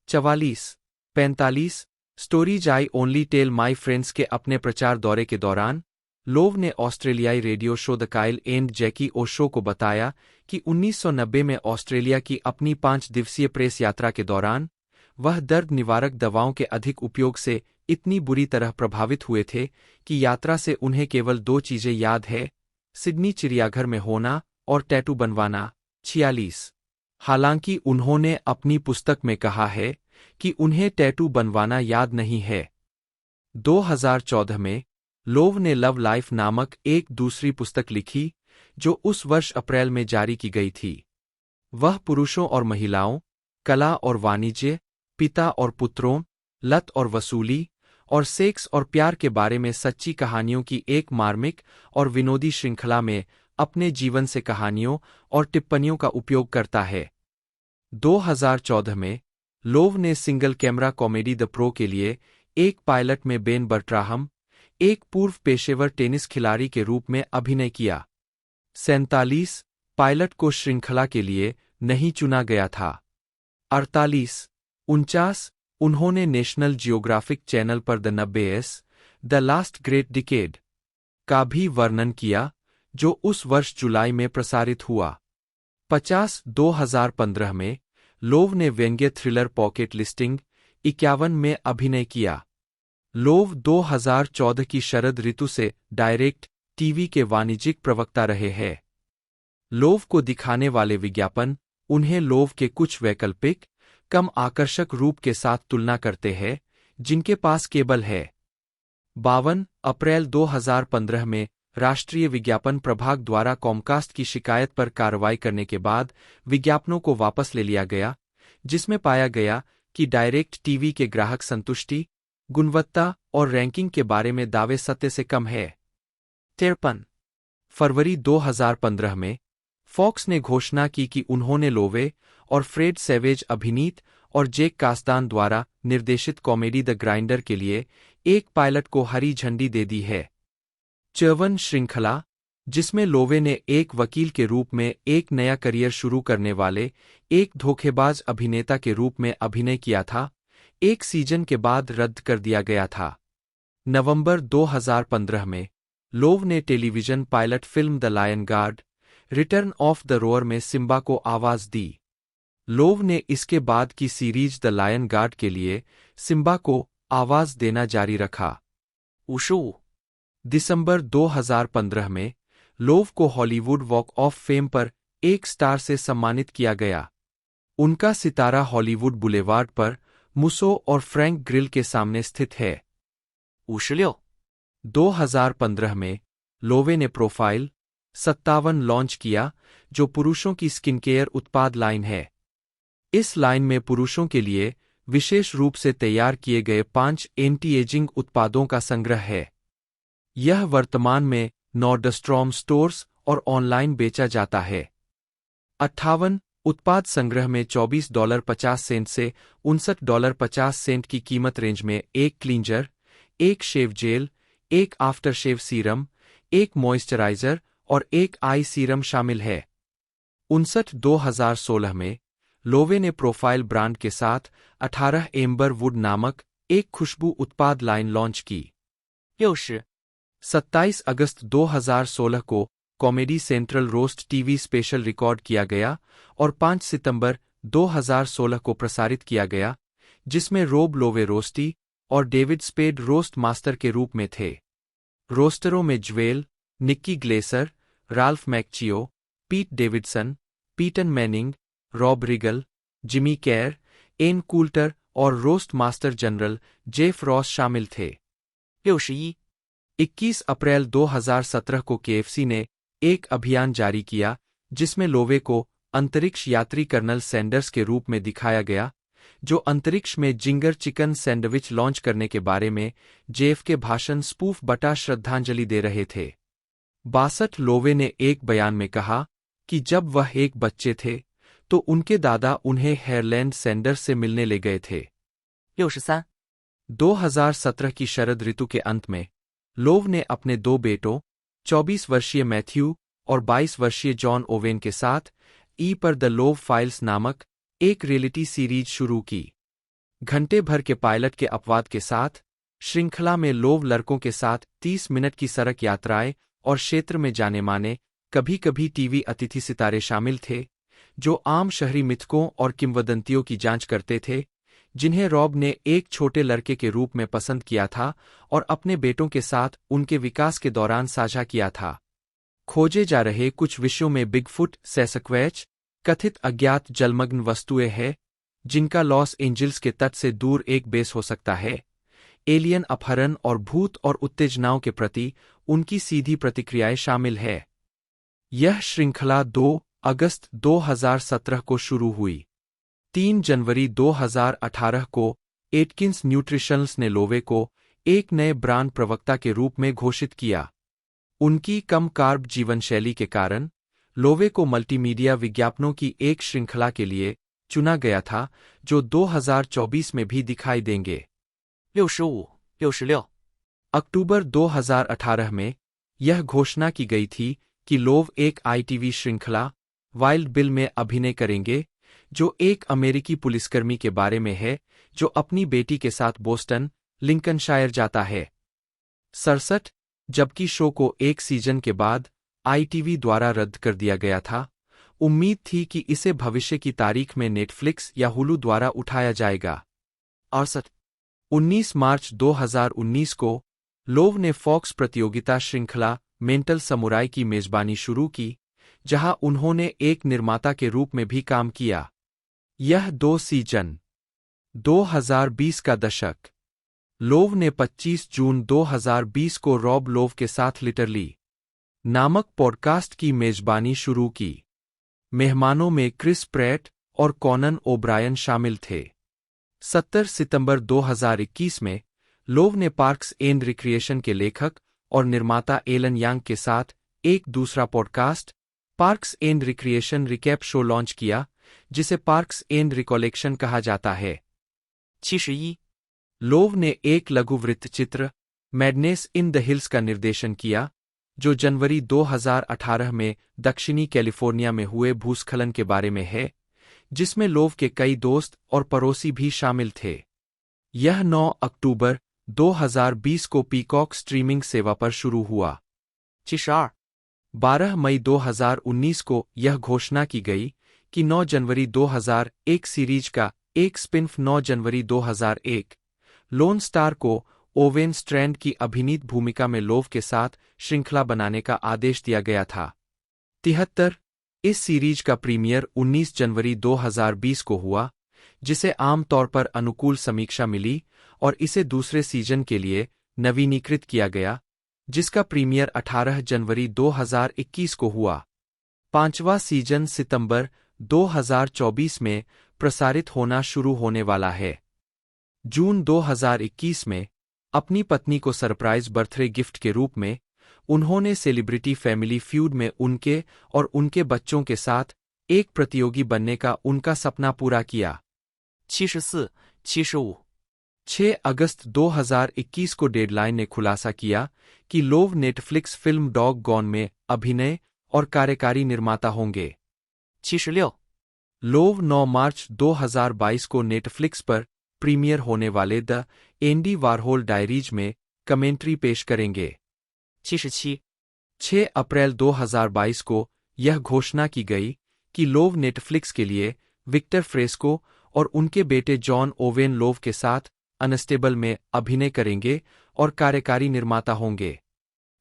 45 stories I only tell my friends के अपने प्रचार दौरे के दौरान लोव ने ऑस्ट्रेलियाई radio show the Kyle and Jackie O show को बताया कि 1990 में ऑस्ट्रेलिया की अपनी 5 दिवसीय प्रेस यात्रा के दौरान वह दर्द निवारक दवाओं के अधिक उपयोग से इतनी बुरी तरह प्रभावित हुए थे कि यात्रा से उन्हें केवल 2 चीजें याद है, सिडनी चिड़ियाघर में होना और टैटू बनवाना। 46 हालांकि उन्होंने अपनी पुस्तक में कहा है कि उन्हें टैटू बनवाना याद नहीं है। 2014 में लोव ने लव लाइफ नामक एक दूसरी पुस्तक लिखी जो उस वर्ष अप्रैल में जारी की गई थी। वह पुरुषों और महिलाओं, कला और वाणिज्य, पिता और पुत्रों, लत और वसूली और सेक्स और प्यार के बारे में सच्ची कहानियों की एक मार्मिक और विनोदी श्रृंखला में अपने जीवन से कहानियों और टिप्पणियों का उपयोग करता है। 2014 में लोव ने single camera comedy the pro के लिए एक पायलट में बेन बर्ट्राहम, एक पूर्व पेशेवर टेनिस खिलाड़ी के रूप में अभिनय किया। 47 पायलट को श्रृंखला के लिए नहीं चुना गया था। 49 उन्होंने नेशनल जियोग्राफिक चैनल पर the 90s the last great decade का भी वर्णन किया जो उस वर्ष जुलाई में प्रसारित हुआ। 50 2015 में लोव ने व्यंग्य थ्रिलर पॉकेट लिस्टिंग 51 में अभिनय किया। लोव 2014 की शरद ऋतु से डायरेक्ट टीवी के वाणिज्यिक प्रवक्ता रहे हैं। लोव को दिखाने वाले विज्ञापन उन्हें लोव के कुछ वैकल्पिक, कम आकर्षक रूप के साथ तुलना करते हैं जिनके पास केबल है। 52 अप्रैल 2015 में राष्ट्रीय विज्ञापन प्रभाग द्वारा कॉमकास्ट की शिकायत पर कार्रवाई करने के बाद विज्ञापनों को वापस ले लिया गया, जिसमें पाया गया कि डायरेक्ट टीवी के ग्राहक संतुष्टि, गुणवत्ता और रैंकिंग के बारे में दावे सत्य से कम है। 53 फरवरी 2015 में फॉक्स ने घोषणा की कि उन्होंने लोवे और फ्रेड सेवेज अभिनीत और जेक कास्दान द्वारा निर्देशित कॉमेडी द ग्राइंडर के लिए एक पायलट को हरी झंडी दे दी है। 54 श्रृंखला, जिसमें लोवे ने एक वकील के रूप में एक नया करियर शुरू करने वाले एक धोखेबाज अभिनेता के रूप में अभिनय किया था, एक सीजन के बाद रद्द कर दिया गया था। नवंबर 2015 में लोव ने television pilot film the Lion Guard return of the roar में सिम्बा को आवाज दी। लोव ने इसके बाद की सीरीज द लायन गार्ड के लिए सिम्बा को आवाज देना जारी रखा। उशू दिसंबर 2015 में लोव को हॉलीवुड वॉक ऑफ फेम पर एक स्टार से सम्मानित किया गया। उनका सितारा हॉलीवुड बुलेवार्ड पर मुसो और फ्रैंक ग्रिल के सामने स्थित है। 56 2015 में लोवे ने प्रोफाइल 57 लॉन्च किया, जो पुरुषों की स्किनकेयर उत्पाद लाइन है। इस लाइन में पुरुषों के लिए विशेष रूप से तैयार किए गए 5 एंटी एजिंग उत्पादों का संग्रह है। यह वर्तमान में नॉर्डस्ट्रॉम स्टोर्स और ऑनलाइन बेचा जाता है। 58 उत्पाद संग्रह में $24.50 से $59.50 की कीमत रेंज में एक क्लींजर, एक शेव जेल, एक आफ्टर शेव सीरम, एक मॉइस्चराइजर और एक आई सीरम शामिल है। 2016 में लोवे ने प्रोफाइल ब्रांड के साथ 18 एम्बर वुड नामक एक खुशबू उत्पाद लाइन लॉन्च की। 60 27 अगस्त 2016 को comedy central roast TV special record किया गया और 5 सितंबर 2016 को प्रसारित किया गया, जिसमें रोब लोवे रोस्टी और डेविड स्पेड रोस्ट मास्टर के रूप में थे। रोस्टरों में Jewel, Nikki Glaser, Ralph Macchio, Pete Davidson, Peyton Manning, Rob Riggle, Jimmy Carr, Ann Coulter और roast master general Jeff Ross शामिल थे। 61 21 अप्रैल 2017 को केएफसी ने एक अभियान जारी किया जिसमें लोवे को अंतरिक्ष यात्री कर्नल सैंडर्स के रूप में दिखाया गया, जो अंतरिक्ष में जिंगर चिकन सैंडविच लॉन्च करने के बारे में जेफ के भाषण स्पूफ बटा श्रद्धांजलि दे रहे थे। 62 लोवे ने एक बयान में कहा कि जब वह एक बच्चे थे तो उनके दादा उन्हें हेयरलैंड सैंडर्स से मिलने ले गए थे। 63 2017 की शरद ऋतु के अंत में लोव ने अपने 2 बेटों 24 वर्षीय मैथ्यू और 22 वर्षीय जॉन ओवेन के साथ ई पर द लोव फाइल्स नामक एक रियलिटी सीरीज शुरू की। घंटे भर के पायलट के अपवाद के साथ श्रृंखला में लोव लड़कों के साथ 30 मिनट की सड़क यात्राएं और क्षेत्र में जाने माने कभी कभी टीवी अतिथि सितारे शामिल थे, जो आम शहरी मिथकों और किंवदंतियों की जांच करते थे, जिन्हें रॉब ने एक छोटे लड़के के रूप में पसंद किया था और अपने बेटों के साथ उनके विकास के दौरान साझा किया था। खोजे जा रहे कुछ विषयों में बिगफुट, सैसक्वेच, कथित अज्ञात जलमग्न वस्तुएं हैं जिनका लॉस एंजिल्स के तट से दूर एक बेस हो सकता है, एलियन अपहरण और भूत और उत्तेजनाओं के प्रति उनकी सीधी प्रतिक्रियाएं शामिल है। यह श्रृंखला 2 अगस्त 2017 को शुरू हुई। 3 जनवरी 2018 को एटकिंस न्यूट्रिशंस ने लोवे को एक नए ब्रांड प्रवक्ता के रूप में घोषित किया। उनकी कम कार्ब जीवनशैली के कारण लोवे को मल्टीमीडिया विज्ञापनों की एक श्रृंखला के लिए चुना गया था, जो 2024 में भी दिखाई देंगे। 65 66 अक्टूबर 2018 में यह घोषणा की गई थी कि लोव एक आईटीवी श्रृंखला वाइल्ड बिल में अभिनय करेंगे, जो एक अमेरिकी पुलिसकर्मी के बारे में है जो अपनी बेटी के साथ बोस्टन, लिंकनशायर जाता है। 67 जबकि शो को एक सीजन के बाद आईटीवी द्वारा रद्द कर दिया गया था, उम्मीद थी कि इसे भविष्य की तारीख में नेटफ्लिक्स या हुलू द्वारा उठाया जाएगा। 68 19 मार्च 2019 को लोव ने फॉक्स प्रतियोगिता श्रृंखला मेंटल समुराई की मेजबानी शुरू की, जहां उन्होंने एक निर्माता के रूप में भी काम किया। यह 2 सीजन। 2020 का दशक। लोव ने 25 जून 2020 को रॉब लोव के साथ लिटरली नामक पॉडकास्ट की मेजबानी शुरू की। मेहमानों में क्रिस प्रैट और कॉनन ओब्रायन शामिल थे। 17 सितंबर 2021 में लोव ने पार्क्स एंड रिक्रिएशन के लेखक और निर्माता एलन यांग के साथ एक दूसरा podcast parks and recreation recap show launch किया, जिसे पार्क्स एंड रिकॉलेक्शन कहा जाता है। 71. लोव ने एक लघु वृत्तचित्र मैडनेस इन द हिल्स का निर्देशन किया, जो जनवरी 2018 में दक्षिणी कैलिफोर्निया में हुए भूस्खलन के बारे में है, जिसमें लोव के कई दोस्त और पड़ोसी भी शामिल थे। यह 9 अक्टूबर 2020 को पीकॉक स्ट्रीमिंग सेवा पर शुरू हुआ। 72. 12 मई 2019 को यह घोषणा की गई कि 9 जनवरी 2001 सीरीज का एक स्पिन-ऑफ 9 जनवरी 2001 लोन स्टार को ओवेन स्ट्रैंड की अभिनीत भूमिका में लोव के साथ श्रृंखला बनाने का आदेश दिया गया था। 73 इस सीरीज का प्रीमियर 19 जनवरी 2020 को हुआ, जिसे आमतौर पर अनुकूल समीक्षा मिली और इसे दूसरे सीजन के लिए नवीनीकृत किया गया, जिसका प्रीमियर 18 जनवरी 2021 को हुआ। 5वां सीजन सितंबर 2024 में प्रसारित होना शुरू होने वाला है। जून 2021 में अपनी पत्नी को सरप्राइज बर्थडे गिफ्ट के रूप में उन्होंने सेलिब्रिटी फैमिली फ्यूड में उनके और उनके बच्चों के साथ एक प्रतियोगी बनने का उनका सपना पूरा किया। 74. 75. 6 अगस्त 2021 को डेडलाइन ने खुलासा किया कि Lowe Netflix film dog gone में अभिनय और कार्यकारी निर्माता होंगे। 76. लोव 9 मार्च 2022 को नेटफ्लिक्स पर प्रीमियर होने वाले द एंडी वारहोल डायरीज में कमेंट्री पेश करेंगे। 77. 6 अप्रैल 2022 को यह घोषणा की गई कि लोव नेटफ्लिक्स के लिए विक्टर फ्रेस्को और उनके बेटे जॉन ओवेन लोव के साथ अनस्टेबल में अभिनय करेंगे और कार्यकारी निर्माता होंगे।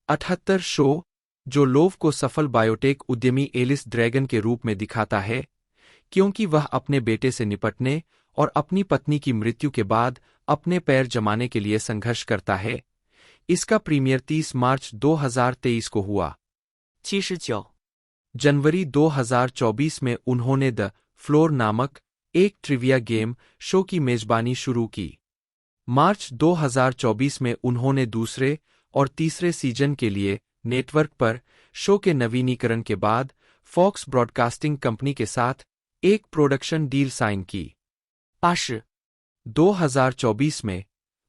78 शो, जो लोव को सफल बायोटेक उद्यमी एलिस ड्रैगन के रूप में दिखाता है, क्योंकि वह अपने बेटे से निपटने और अपनी पत्नी की मृत्यु के बाद अपने पैर जमाने के लिए संघर्ष करता है। इसका प्रीमियर 30 मार्च 2023 को हुआ। 79. जनवरी 2024 में उन्होंने द फ्लोर नामक एक ट्रिविया गेम शो की मेजबानी शुरू की। मार्च 2024 में उन्होंने दूसरे और तीसरे सीजन के लिए नेटवर्क पर शो के नवीनीकरण के बाद फॉक्स ब्रॉडकास्टिंग कंपनी के साथ एक प्रोडक्शन डील साइन की। 80. 2024 में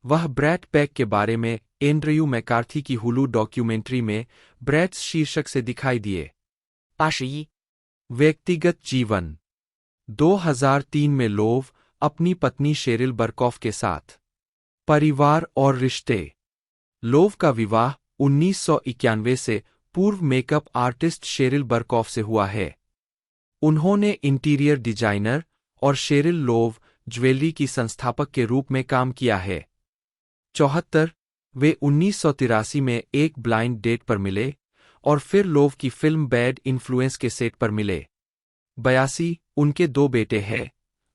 वह ब्रैड पैक के बारे में एंड्रयू मैकार्थी की हुलू डॉक्यूमेंट्री में ब्रैड्स शीर्षक से दिखाई दिए। 81. व्यक्तिगत जीवन। 2003 में लोव अपनी पत्नी शेरिल बर्कॉफ के साथ। परिवार और रिश्ते। लोव का विवाह 1991 से पूर्व मेकअप आर्टिस्ट शेरिल बर्कॉफ से हुआ है। उन्होंने इंटीरियर डिजाइनर और शेरिल लोव ज्वेलरी की संस्थापक के रूप में काम किया है। 74 वे 1983 में एक ब्लाइंड डेट पर मिले और फिर लोव की फिल्म बैड इन्फ्लुएंस के सेट पर मिले। 82 उनके 2 बेटे हैं,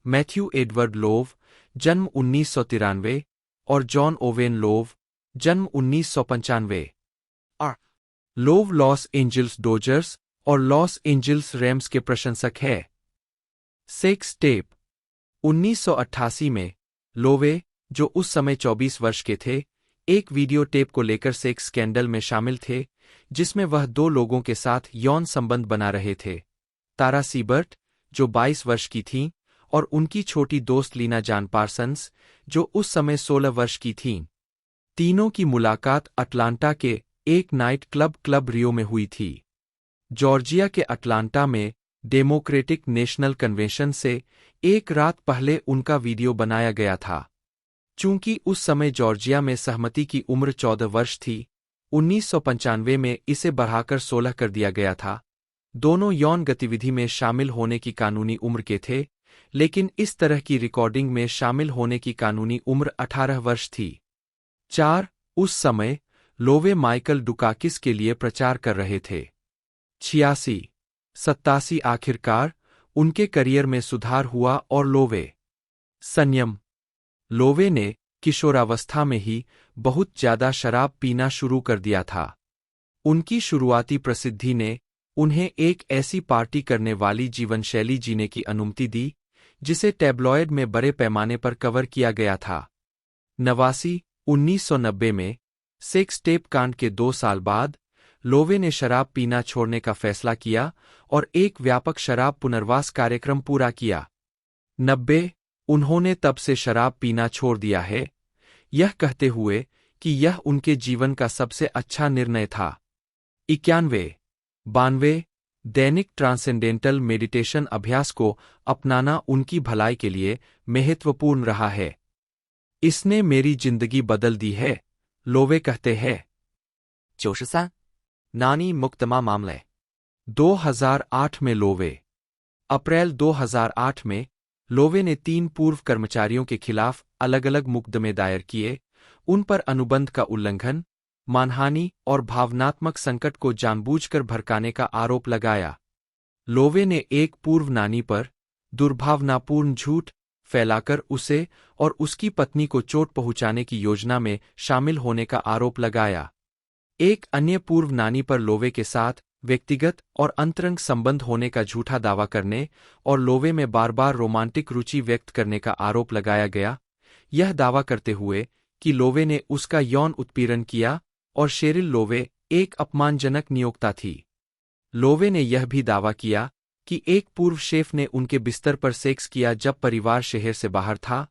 मैथ्यू एडवर्ड लोव जन्म 1993 और जॉन ओवेन लोव जन्म 1995। R. Lowe Los Angeles Dodgers और लॉस एंजल्स रैम्स के प्रशंसक है। Sex tape. 1988 में लोवे, जो उस समय 24 वर्ष के थे, एक वीडियो टेप को लेकर सेक्स स्कैंडल में शामिल थे, जिसमें वह 2 लोगों के साथ यौन संबंध बना रहे थे, तारा सीबर्ट, जो 22 वर्ष की थीं, और उनकी छोटी दोस्त लीना जॉन पार्सन्स, जो उस समय 16 वर्ष की थीं। तीनों की मुलाकात अटलांटा के एक नाइट क्लब रियो में हुई थी। जॉर्जिया के अटलांटा में डेमोक्रेटिक नेशनल कन्वेंशन से एक रात पहले उनका वीडियो बनाया गया था। चूंकि उस समय जॉर्जिया में सहमति की उम्र 14 वर्ष थी, 1995 में इसे बढ़ाकर 16 कर दिया गया था। दोनों यौन गतिविधि में शामिल होने की कानूनी उम्र के थे, लेकिन इस तरह की रिकॉर्डिंग में शामिल होने की कानूनी उम्र 18 वर्ष थी। 4. उस समय लोवे माइकल डुकाकिस के लिए प्रचार कर रहे थे। 86. 87 आखिरकार उनके करियर में सुधार हुआ और लोवे संयम। लोवे ने किशोरावस्था में ही बहुत ज्यादा शराब पीना शुरू कर दिया था। उनकी शुरुआती प्रसिद्धि ने उन्हें एक ऐसी पार्टी करने वाली जीवनशैली जीने की अनुमति दी जिसे टैब्लॉयड में बड़े पैमाने पर कवर किया गया था। 1990 में सेक्स टेप कांड के 2 साल बाद लोवे ने शराब पीना छोड़ने का फैसला किया और एक व्यापक शराब पुनर्वास कार्यक्रम पूरा किया। 90 उन्होंने तब से शराब पीना छोड़ दिया है, यह कहते हुए कि यह उनके जीवन का सबसे अच्छा निर्णय था। 91 92 दैनिक ट्रांसेंडेंटल मेडिटेशन अभ्यास को अपनाना उनकी भलाई के लिए महत्वपूर्ण रहा है। इसने मेरी जिंदगी बदल दी है, लोवे कहते हैं। 93. नानी मुकदमा मामले. 2008 में लोवे अप्रैल 2008 में लोवे ने 3 पूर्व कर्मचारियों के खिलाफ अलग-अलग मुकदमे दायर किए। उन पर अनुबंध का उल्लंघन, मानहानि और भावनात्मक संकट को जानबूझकर भड़काने का आरोप लगाया। लोवे ने एक पूर्व नानी पर दुर्भावनापूर्ण झूठ फैलाकर उसे और उसकी पत्नी को चोट पहुंचाने की योजना में शामिल होने का आरोप लगाया। एक अन्य पूर्व नानी पर लोवे के साथ व्यक्तिगत और अंतरंग संबंध होने का झूठा दावा करने और लोवे में बार-बार रोमांटिक रुचि व्यक्त करने का आरोप लगाया गया, यह दावा करते हुए कि लोवे ने उसका यौन उत्पीड़न किया और शेरिल लोवे एक अपमानजनक नियोक्ता थी। लोवे ने यह भी दावा किया कि एक पूर्व शेफ ने उनके बिस्तर पर सेक्स किया जब परिवार शहर से बाहर था।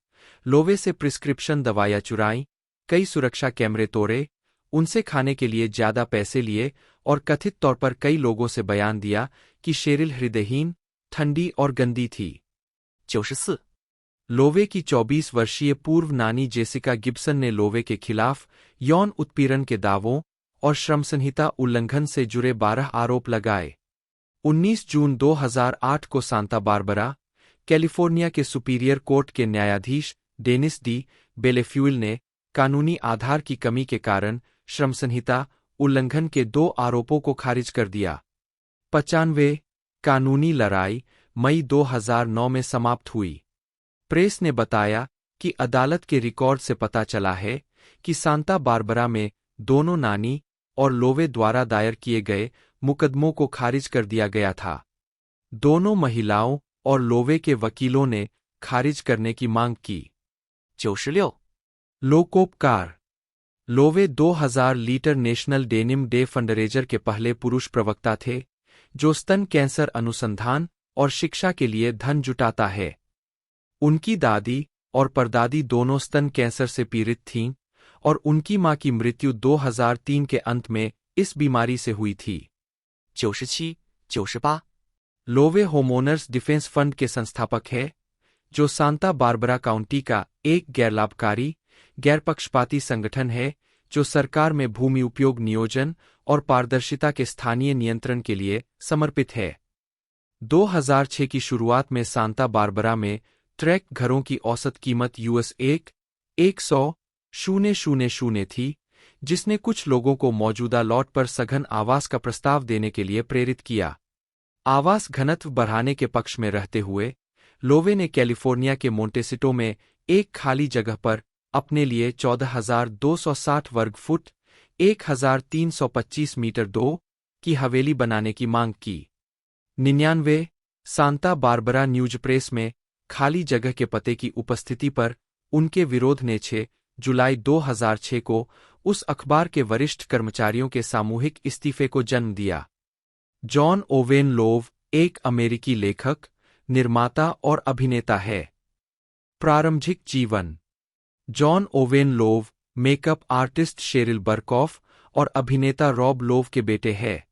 लोवे से प्रिस्क्रिप्शन दवाइयां चुराई, कई सुरक्षा कैमरे तोड़े, उनसे खाने के लिए ज्यादा पैसे लिए और कथित तौर पर कई लोगों से बयान दिया कि शेरिल हृदयहीन, ठंडी और गंदी थी। 94. लोवे की 24 वर्षीय पूर्व नानी जेसिका गिब्सन ने लोवे के खिलाफ यौन उत्पीड़न के दावों और श्रम संहिता उल्लंघन से जुड़े 12 आरोप लगाए। 19 जून 2008 को सांता बारबरा, कैलिफोर्निया के सुपीरियर कोर्ट के न्यायाधीश डेनिस डी बेलेफ्यूल ने कानूनी आधार की कमी के कारण श्रम संहिता उल्लंघन के 2 आरोपों को खारिज कर दिया। 95 कानूनी लड़ाई मई 2009 में समाप्त हुई। प्रेस ने बताया कि अदालत के रिकॉर्ड से पता चला है कि सांता बारबरा में दोनों नानी और लोवे द्वारा दायर किए गए मुकदमों को खारिज कर दिया गया था। दोनों महिलाओं और लोवे के वकीलों ने खारिज करने की मांग की। 96. लोकोपकार Lowe 2000 litre national denim day fundraiser के पहले पुरुष प्रवक्ता थे जो स्तन कैंसर अनुसंधान और शिक्षा के लिए धन जुटाता है। उनकी दादी और परदादी दोनों स्तन कैंसर से पीड़ित थीं और उनकी मां की मृत्यु 2003 के अंत में इस बीमारी से हुई थी। 97. 98. लोवे होमओनर्स डिफेंस फंड के संस्थापक है, जो सांता बारबरा काउंटी का एक गैरलाभकारी, गैरपक्षपाती संगठन है जो सरकार में भूमि उपयोग नियोजन और पारदर्शिता के स्थानीय नियंत्रण के लिए समर्पित है। 2006 की शुरुआत में सांता बारबरा में ट्रैक घरों की औसत कीमत US 1,100,000 थी, जिसने कुछ लोगों को मौजूदा लॉट पर सघन आवास का प्रस्ताव देने के लिए प्रेरित किया। आवास घनत्व बढ़ाने के पक्ष में रहते हुए लोवे ने कैलिफोर्निया के मोंटेसिटो में एक खाली जगह पर अपने लिए 14,260 वर्ग फुट 1,325 मीटर 2 की हवेली बनाने की मांग की। 99 सांता बारबरा न्यूज प्रेस में खाली जगह के पते की उपस्थिति पर उनके विरोध ने 6 जुलाई 2006 को उस अखबार के वरिष्ठ कर्मचारियों के सामूहिक इस्तीफे को जन्म दिया। जॉन ओवेन लोव एक अमेरिकी लेखक, निर्माता और अभिनेता है। प्रारंभिक जीवन John Owen Lowe makeup artist Cheryl Berkoff और अभिनेता रॉब लोव के बेटे हैं।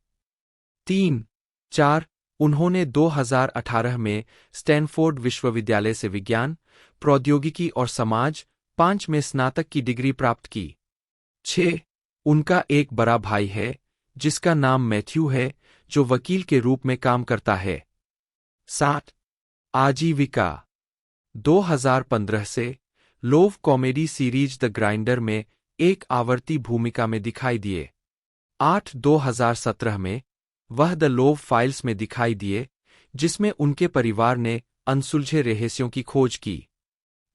3-4 उन्होंने 2018 में स्टैनफोर्ड विश्वविद्यालय से विज्ञान, प्रौद्योगिकी और समाज 5 में स्नातक की डिग्री प्राप्त की। 6 उनका एक बड़ा भाई है जिसका नाम मैथ्यू है, जो वकील के रूप में काम करता है। 7 आजीविका 2015 से Lowe comedy series the Grinder में एक आवर्ती भूमिका में दिखाई दिए। 2017 में वह द लोव फाइल्स में दिखाई दिए, जिसमें उनके परिवार ने अनसुलझे रहस्यों की खोज की।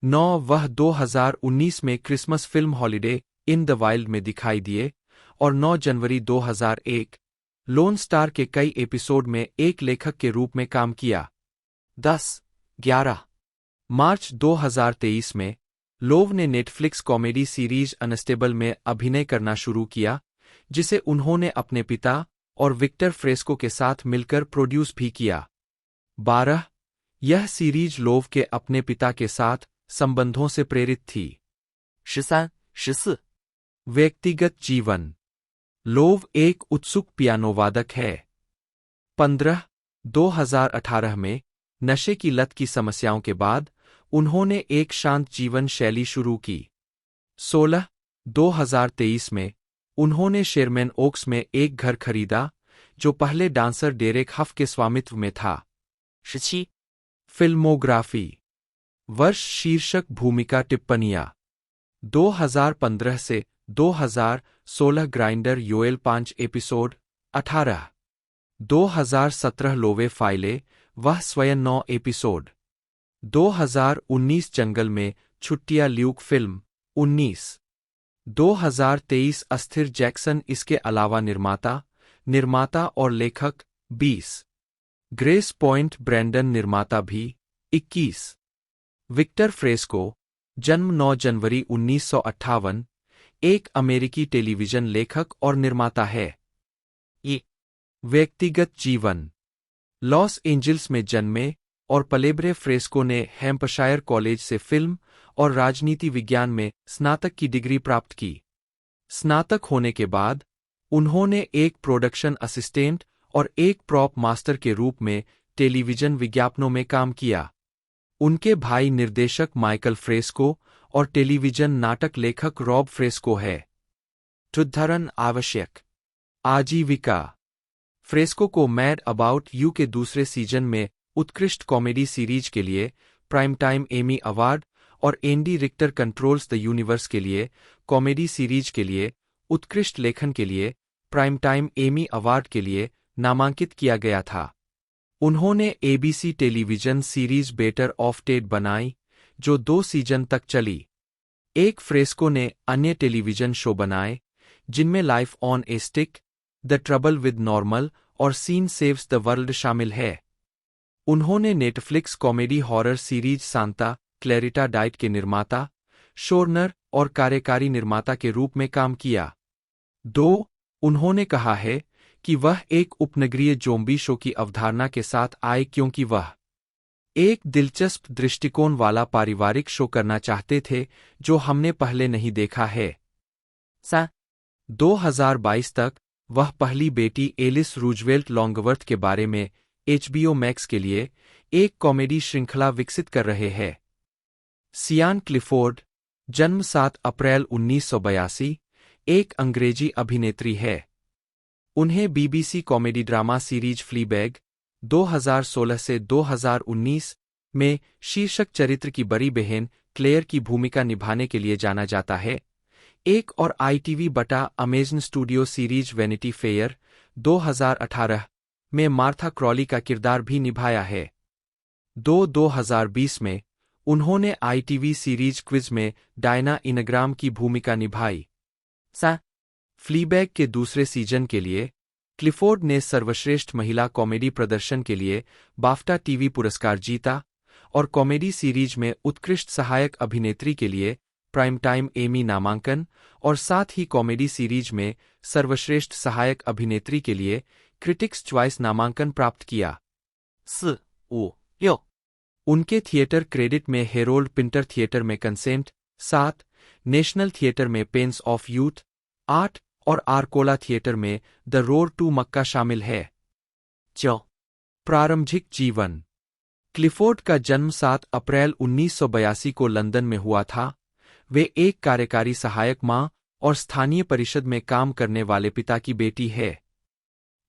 9 वह 2019 में Christmas film holiday in the wild में दिखाई दिए और 9 जनवरी 2001 लोन स्टार के कई एपिसोड में एक लेखक के रूप में काम किया। 11 मार्च 2023 में लोव ने नेटफ्लिक्स कॉमेडी सीरीज अनस्टेबल में अभिनय करना शुरू किया, जिसे उन्होंने अपने पिता और विक्टर फ्रेस्को के साथ मिलकर प्रोड्यूस भी किया। 12 यह सीरीज लोव के अपने पिता के साथ संबंधों से प्रेरित थी। 13、14 व्यक्तिगत जीवन लोव एक उत्सुक पियानो वादक है। 15 2018 में नशे की लत की समस्याओं के बाद उन्होंने एक शांत जीवन शैली शुरू की। 16 2023 में उन्होंने शेरमैन ओक्स में एक घर खरीदा, जो पहले डांसर डेरेक हफ के स्वामित्व में था। 17 फिल्मोग्राफी वर्ष शीर्षक भूमिका टिप्पणियां 2015 से 2016 ग्राइंडर योएल 5 एपिसोड 18 2017 लोवे फाइले वह स्वयं 9 एपिसोड 2019 जंगल में छुट्टियां ल्यूक फिल्म 19 2023 अस्थिर जैक्सन इसके अलावा निर्माता और लेखक 20 ग्रेस पॉइंट ब्रैंडन निर्माता भी 21 विक्टर फ्रेस्को जन्म 9 जनवरी 1958 एक अमेरिकी टेलीविजन लेखक और निर्माता है। ये व्यक्तिगत जीवन लॉस एंजिल्स में जन्मे और पलेब्रे फ्रेस्को ने हैम्पशायर कॉलेज से फिल्म और राजनीति विज्ञान में स्नातक की डिग्री प्राप्त की। स्नातक होने के बाद उन्होंने एक प्रोडक्शन असिस्टेंट और एक प्रॉप मास्टर के रूप में टेलीविजन विज्ञापनों में काम किया। उनके भाई निर्देशक माइकल फ्रेस्को और टेलीविजन नाटक लेखक रॉब फ्रेस्को है। उद्धरण आवश्यक आजीविका फ्रेस्को को मैड अबाउट यू के दूसरे सीजन में उत्कृष्ट कॉमेडी सीरीज के लिए प्राइम टाइम एमी अवार्ड और Andy Richter controls the universe के लिए कॉमेडी सीरीज के लिए उत्कृष्ट लेखन के लिए प्राइम टाइम एमी अवार्ड के लिए नामांकित किया गया था। उन्होंने ABC television series better of Ted बनाई, जो 2 सीजन तक चली। एक फ्रेस्को ने अन्य टेलीविजन शो बनाए, जिनमें life on A stick, the trouble with normal और सीन सेव्स द वर्ल्ड शामिल है। उन्होंने Netflix comedy horror series Santa Clarita diet के निर्माता, शोरनर और कार्यकारी निर्माता के रूप में काम किया। 2 उन्होंने कहा है कि वह एक उपनगरीय ज़ोंबी शो की अवधारणा के साथ आए क्योंकि वह एक दिलचस्प दृष्टिकोण वाला पारिवारिक शो करना चाहते थे जो हमने पहले नहीं देखा है। 2022 तक वह पहली बेटी एलिस रूजवेल्ट लॉन्गवर्थ के बारे में HBO मैक्स के लिए एक कॉमेडी श्रृंखला विकसित कर रहे हैं। सियान क्लिफोर्ड जन्म 7 अप्रैल 1982 एक अंग्रेजी अभिनेत्री है। उन्हें BBC कॉमेडी ड्रामा सीरीज फ्लीबैग 2016 से 2019 में शीर्षक चरित्र की बड़ी बहन क्लेयर की भूमिका निभाने के लिए जाना जाता है। एक और ITV बटा Amazon studio series vanity fair 2018 में मार्था क्रॉली का किरदार भी निभाया है। 2020 में उन्होंने ITV सीरीज क्विज में डायना इनग्राम की भूमिका निभाई। फ्लीबैग के दूसरे सीजन के लिए क्लिफोर्ड ने सर्वश्रेष्ठ महिला कॉमेडी प्रदर्शन के लिए बाफ्टा टीवी पुरस्कार जीता और कॉमेडी सीरीज में उत्कृष्ट सहायक अभिनेत्री के लिए प्राइम टाइम एमी नामांकन और साथ ही कॉमेडी सीरीज में सर्वश्रेष्ठ सहायक अभिनेत्री के लिए क्रिटिक्स चॉइस नामांकन प्राप्त किया। 4、5、6 उनके थिएटर क्रेडिट में हेरोल्ड पिंटर थिएटर में कंसेंट 7, नेशनल थिएटर में पेन्स ऑफ यूथ 8 और आरकोला थिएटर में द रोड टू मक्का शामिल है। 9 प्रारंभिक जीवन क्लिफोर्ड का जन्म 7 अप्रैल 1982 को लंदन में हुआ था। वे एक कार्यकारी सहायक मां और स्थानीय परिषद में काम करने वाले पिता की बेटी है।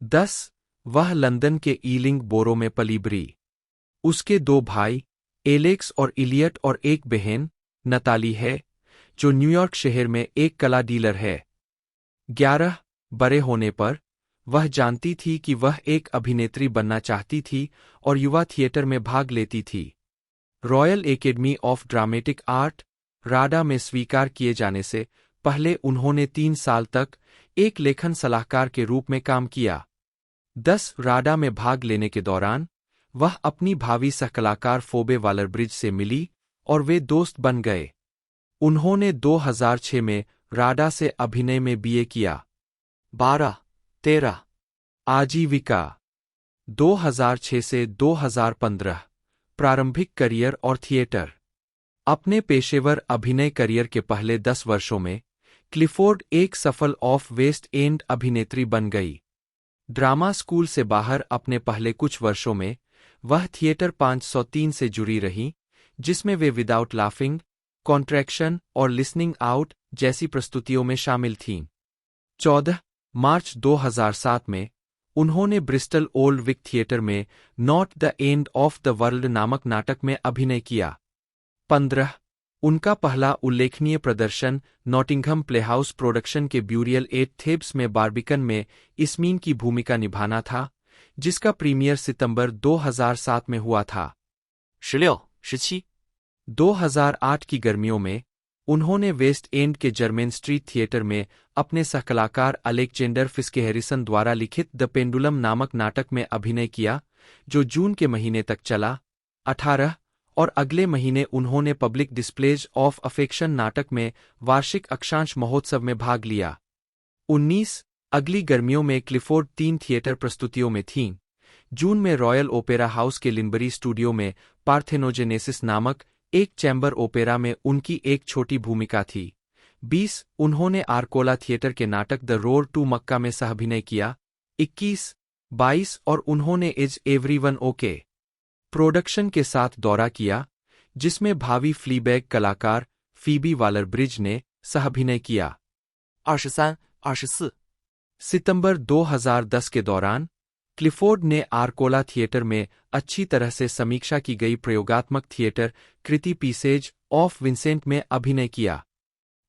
10 वह लंदन के ईलिंग बोरो में पली बड़ी। उसके 2 भाई एलेक्स और इलियट और एक बहन नताली है, जो न्यूयॉर्क शहर में एक कला डीलर है। 11 बड़े होने पर वह जानती थी कि वह एक अभिनेत्री बनना चाहती थी और युवा थिएटर में भाग लेती थी। Royal academy of dramatic art RADA में स्वीकार किए जाने से पहले उन्होंने 3 साल तक एक लेखन सलाहकार के रूप में काम किया। 10 राडा में भाग लेने के दौरान वह अपनी भावी सहकलाकार फोबे वालरब्रिज से मिली और वे दोस्त बन गए। उन्होंने 2006 में राडा से अभिनय में बीए किया। 12, 13, आजीविका 2006 से 2015 प्रारंभिक करियर और थिएटर। अपने पेशेवर अभिनय करियर के पहले 10 वर्षों में क्लिफोर्ड एक सफल ऑफ वेस्ट एंड अभिनेत्री बन गई। ड्रामा स्कूल से बाहर अपने पहले कुछ वर्षों में वह थिएटर 503 से जुड़ी रही, जिसमें वे विदाउट लाफिंग, कॉन्ट्रैक्शन और लिसनिंग आउट जैसी प्रस्तुतियों में शामिल थीं। 14 मार्च 2007 में उन्होंने ब्रिस्टल ओल्ड विक थिएटर में not the end of the world नामक नाटक में अभिनय किया। 15 उनका पहला उल्लेखनीय प्रदर्शन नॉटिंघम प्लेहाउस प्रोडक्शन के ब्यूरियल एट थेब्स में बार्बिकन में इसमीन की भूमिका निभाना था, जिसका प्रीमियर सितंबर 2007 में हुआ था। 16, 17, 2008 की गर्मियों में उन्होंने वेस्ट एंड के जर्मेन स्ट्रीट थिएटर में अपने सहकलाकार अलेक्जेंडर फिस्केहरिसन द्वारा लिखित द पेंडुलम नामक नाटक में अभिनय किया, जो जून के महीने तक चला। 18 और अगले महीने उन्होंने पब्लिक डिस्प्लेज ऑफ अफेक्शन नाटक में वार्षिक अक्षांश महोत्सव में भाग लिया। 19 अगली गर्मियों में क्लिफोर्ड 3 थिएटर प्रस्तुतियों में थीं। जून में रॉयल ओपेरा हाउस के लिनबरी स्टूडियो में पार्थेनोजेनेसिस नामक एक चैम्बर ओपेरा में उनकी एक छोटी भूमिका थी। 20 उन्होंने आर्कोला थिएटर के नाटक द रोड टू मक्का में सहअभिनय किया। 21, 22 और उन्होंने इज एवरीवन ओके प्रोडक्शन के साथ दौरा किया, जिसमें भावी फ्लीबैग कलाकार फीबी वालर-ब्रिज ने सहअभिनय किया। 23, 24, सितंबर 2010 के दौरान क्लिफोर्ड ने आर्कोला थिएटर में अच्छी तरह से समीक्षा की गई प्रयोगात्मक theatre Kriti pieces of Vincent में अभिनय किया।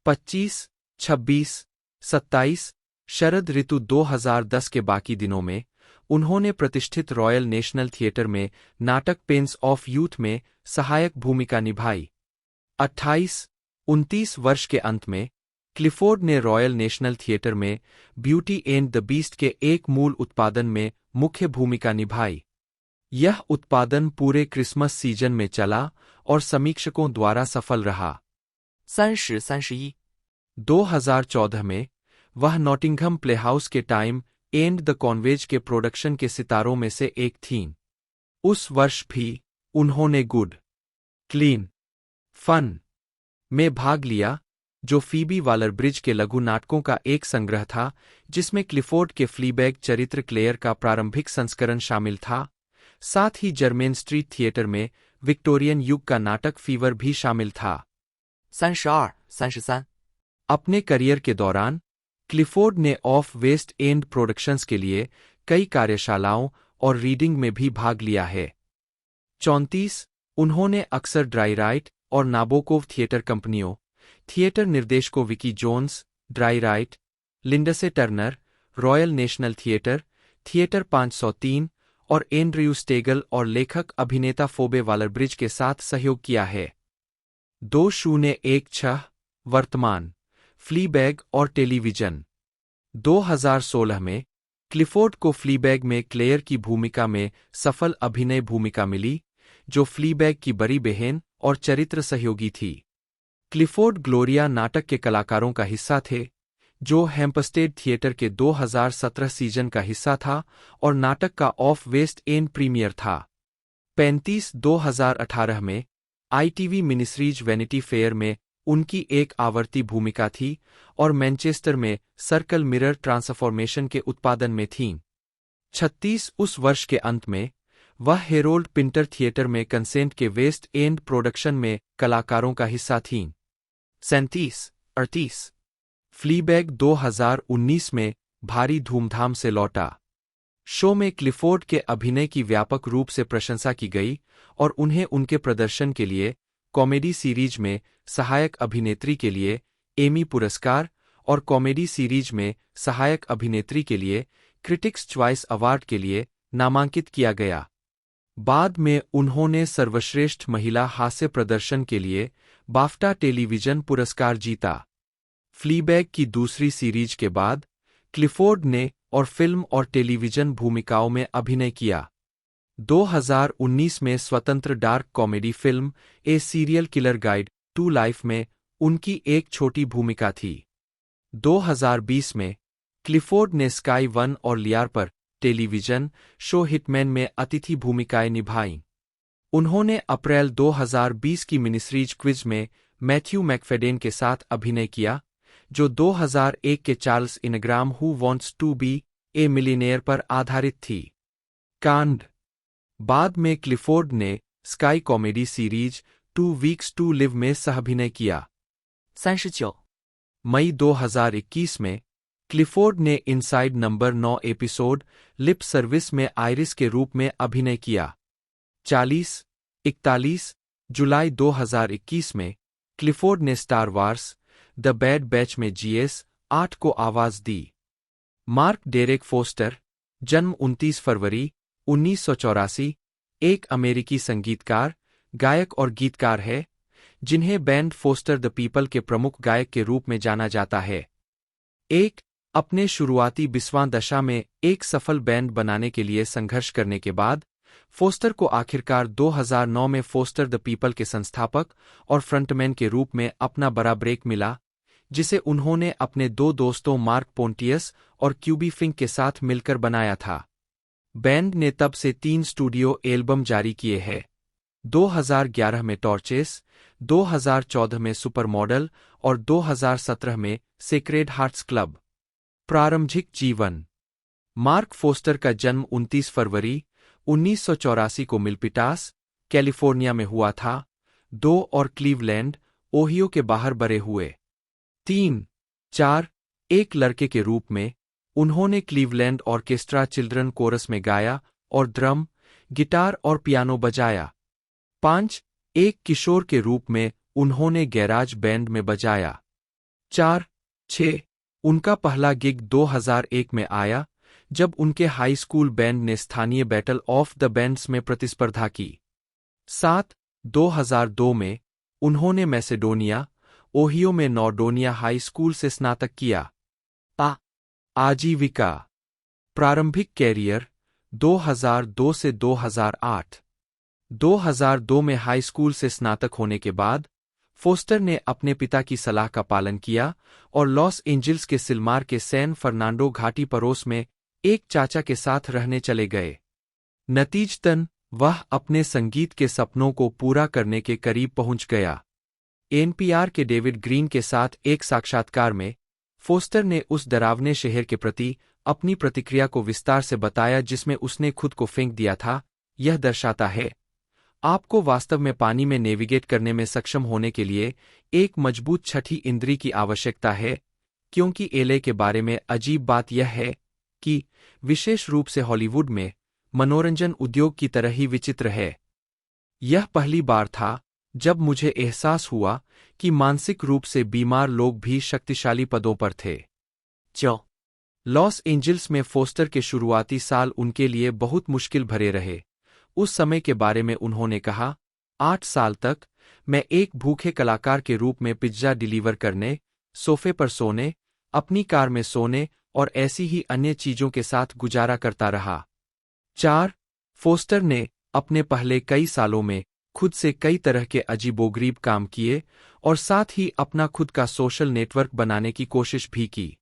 25, 26, 27 शरद ऋतु 2010 के बाकी दिनों में उन्होंने प्रतिष्ठित रॉयल नेशनल थिएटर में नाटक पेन्स ऑफ यूथ में सहायक भूमिका निभाई। 28, 29 वर्ष के अंत में क्लिफोर्ड ने रॉयल नेशनल थिएटर में ब्यूटी एंड द बीस्ट के एक मूल उत्पादन में मुख्य भूमिका निभाई। यह उत्पादन पूरे क्रिसमस सीजन में चला और समीक्षकों द्वारा सफल रहा। 30, 31, 2014 में वह नॉटिंघम प्लेहाउस के टाइम एंड द कॉन्वेज के प्रोडक्शन के सितारों में से एक थीं। उस वर्ष भी उन्होंने गुड क्लीन फन में भाग लिया, जो फीबी वालर-ब्रिज के लघु नाटकों का एक संग्रह था, जिसमें क्लिफोर्ड के फ्लीबैग चरित्र क्लेयर का प्रारंभिक संस्करण शामिल था। साथ ही जर्मेन स्ट्रीट थिएटर में विक्टोरियन युग का नाटक फीवर भी शामिल था। 32, 33, अपने करियर के दौरान क्लिफोर्ड ने ऑफ वेस्ट एंड प्रोडक्शंस के लिए कई कार्यशालाओं और रीडिंग में भी भाग लिया है। 34 उन्होंने अक्सर ड्राई राइट और नाबोकोव थिएटर कंपनियों, थिएटर निर्देशकों Vicky Jones, Dry Write, Lyndsey Turner, Royal National Theatre, Theatre 503 और एंड्रयू स्टेगल और लेखक अभिनेता फोबे वालर-ब्रिज के साथ सहयोग किया है। 2016 वर्तमान फ्लीबैग और टेलीविजन। 2016 में क्लिफोर्ड को फ्लीबैग में क्लेयर की भूमिका में सफल अभिनय भूमिका मिली, जो फ्लीबैग की बड़ी बहन और चरित्र सहयोगी थी। क्लिफोर्ड ग्लोरिया नाटक के कलाकारों का हिस्सा थे, जो हैम्पस्टेड थिएटर के 2017 सीजन का हिस्सा था और नाटक का ऑफ वेस्ट एंड प्रीमियर था। 35 2018 में आईटीवी मिनिस्ट्रीज वैनिटी फेयर में उनकी एक आवर्ती भूमिका थी और मैनचेस्टर में सर्कल मिरर ट्रांसफॉर्मेशन के उत्पादन में थीं। 36 उस वर्ष के अंत में वह हेरोल्ड पिंटर थिएटर में कंसेंट के वेस्ट एंड प्रोडक्शन में कलाकारों का हिस्सा थीं। 37 38 फ्लीबैग 2019 में भारी धूमधाम से लौटा। शो में क्लिफोर्ड के अभिनय की व्यापक रूप से प्रशंसा की गई और उन्हें उनके प्रदर्शन के लिए कॉमेडी सीरीज में सहायक अभिनेत्री के लिए एमी पुरस्कार और कॉमेडी सीरीज में सहायक अभिनेत्री के लिए क्रिटिक्स चॉइस अवार्ड के लिए नामांकित किया गया। बाद में उन्होंने सर्वश्रेष्ठ महिला हास्य प्रदर्शन के लिए बाफ्टा टेलीविजन पुरस्कार जीता। फ्लीबैग की दूसरी सीरीज के बाद क्लिफोर्ड ने और फिल्म और टेलीविजन भूमिकाओं में अभिनय किया। 2019 में स्वतंत्र dark comedy film A Serial Killer Guide to Life में उनकी एक छोटी भूमिका थी। 2020 में क्लिफोर्ड ने स्काई वन और लियार पर टेलीविजन शो हिटमैन में अतिथि भूमिकाएं निभाईं। उन्होंने अप्रैल 2020 की मिनिसीरीज क्विज में मैथ्यू मैकफेडेन के साथ अभिनय किया, जो 2001 के Charles Ingram who wants to be a millionaire पर आधारित थी। कांड। बाद में क्लिफोर्ड ने Sky Comedy series 2 weeks to live में सहाभिनय किया। 39. मई 2021 में क्लिफोर्ड ने Inside Number 9 episode Lip Service में आइरिस के रूप में अभिनय किया। 41 जुलाई 2021 में क्लिफोर्ड ने star wars the bad batch में GS-8 को आवाज दी। मार्क डेरेक फोस्टर, जन्म 29 फरवरी 1984, एक अमेरिकी संगीतकार, गायक और गीतकार है, जिन्हें बैंड फोस्टर द पीपल के प्रमुख गायक के रूप में जाना जाता है। अपने शुरुआती 20वां दशा में एक सफल बैंड बनाने के लिए संघर्ष करने के बाद, फोस्टर को आखिरकार 2009 में फोस्टर द पीपल के संस्थापक और फ्रंटमैन के रूप में अपना बड़ा ब्रेक मिला, जिसे उन्होंने अपने दो दोस्तों मार्क पोंटियस और क्यूबी फिंक के साथ मिलकर बनाया था। बैंड ने तब से 3 स्टूडियो एल्बम जारी किए हैं। 2011 में टॉर्चेस, 2014 में सुपर मॉडल और 2017 में सेक्रेड हार्ट्स क्लब। प्रारंभिक जीवन। मार्क फोस्टर का जन्म 29 फरवरी 1984 को मिल्पिटास, कैलिफोर्निया में हुआ था। 2 और क्लीवलैंड, ओहियो के बाहर बड़े हुए। एक लड़के के रूप में उन्होंने क्लीवलैंड ऑर्केस्ट्रा चिल्ड्रन कोरस में गाया और ड्रम, गिटार और पियानो बजाया। एक किशोर के रूप में उन्होंने गैराज बैंड में बजाया। उनका पहला गिग 2001 में आया, जब उनके हाई स्कूल बैंड ने स्थानीय बैटल ऑफ द बैंड्स में प्रतिस्पर्धा की। 2002 में उन्होंने मैसेडोनिया, ओहियो में नॉर्डोनिया हाई स्कूल से स्नातक किया। आजीविका। प्रारंभिक कैरियर 2002 से 2008। 2002 में हाई स्कूल से स्नातक होने के बाद फोस्टर ने अपने पिता की सलाह का पालन किया और लॉस एंजिल्स के सिलमार के सैन फर्नांडो घाटी पड़ोस में एक चाचा के साथ रहने चले गए। नतीजतन वह अपने संगीत के सपनों को पूरा करने के करीब पहुंच गया। NPR के डेविड ग्रीन के साथ एक साक्षात्कार में फोस्टर ने उस डरावने शहर के प्रति अपनी प्रतिक्रिया को विस्तार से बताया जिसमें उसने खुद को फेंक दिया था। यह दर्शाता है, आपको वास्तव में पानी में नेविगेट करने में सक्षम होने के लिए एक मजबूत छठी इंद्री की आवश्यकता है, क्योंकि एले के बारे में अजीब बात यह है कि, विशेष रूप से हॉलीवुड में, मनोरंजन उद्योग की तरह ही विचित्र है। यह पहली बार था जब मुझे एहसास हुआ कि मानसिक रूप से बीमार लोग भी शक्तिशाली पदों पर थे। लॉस एंजिल्स में फोस्टर के शुरुआती साल उनके लिए बहुत मुश्किल भरे रहे। उस समय के बारे में उन्होंने कहा, 8 साल तक मैं एक भूखे कलाकार के रूप में पिज्जा डिलीवर करने, सोफे पर सोने, अपनी कार में सोने और ऐसी ही अन्य चीजों के साथ गुजारा करता रहा। फोस्टर ने अपने पहले कई सालों में खुद से कई तरह के अजीबोगरीब काम किए और साथ ही अपना खुद का सोशल नेटवर्क बनाने की कोशिश भी की।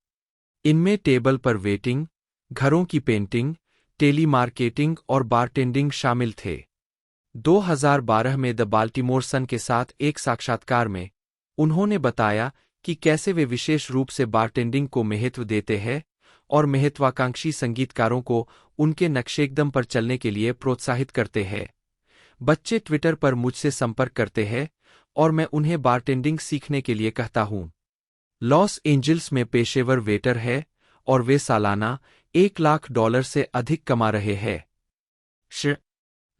इनमें टेबल पर वेटिंग, घरों की पेंटिंग, टेलीमार्केटिंग और बारटेंडिंग शामिल थे। 2012 में द बाल्टीमोर सन के साथ एक साक्षात्कार में उन्होंने बताया कि कैसे वे विशेष रूप से बारटेंडिंग को महत्व देते हैं और महत्वाकांक्षी संगीतकारों को उनके नक्शेकदम पर चलने के लिए प्रोत्साहित करते हैं। बच्चे ट्विटर पर मुझसे संपर्क करते हैं और मैं उन्हें बारटेंडिंग सीखने के लिए कहता हूँ। लॉस एंजिल्स में पेशेवर वेटर है और वे सालाना $1 लाख से अधिक कमा रहे हैं।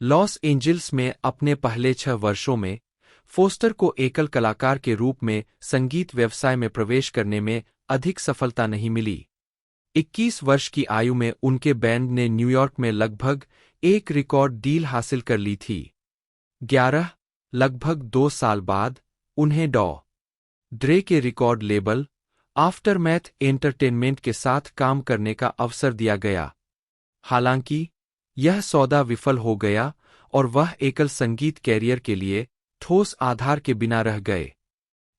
लॉस एंजिल्स में अपने पहले 6 वर्षों में फोस्टर को एकल कलाकार के रूप में संगीत व्यवसाय में प्रवेश करने में अधिक सफलता नहीं मिली। 21 वर्ष की आयु में उनके बैंड ने न्यूयॉर्क में लगभग एक रिकॉर्ड डील हासिल कर ली थी। 11 लगभग 2 साल बाद उन्हें डॉ. ड्रे के रिकॉर्ड लेबल आफ्टरमैथ एंटरटेनमेंट के साथ काम करने का अवसर दिया गया। हालांकि यह सौदा विफल हो गया और वह एकल संगीत कैरियर के लिए ठोस आधार के बिना रह गए।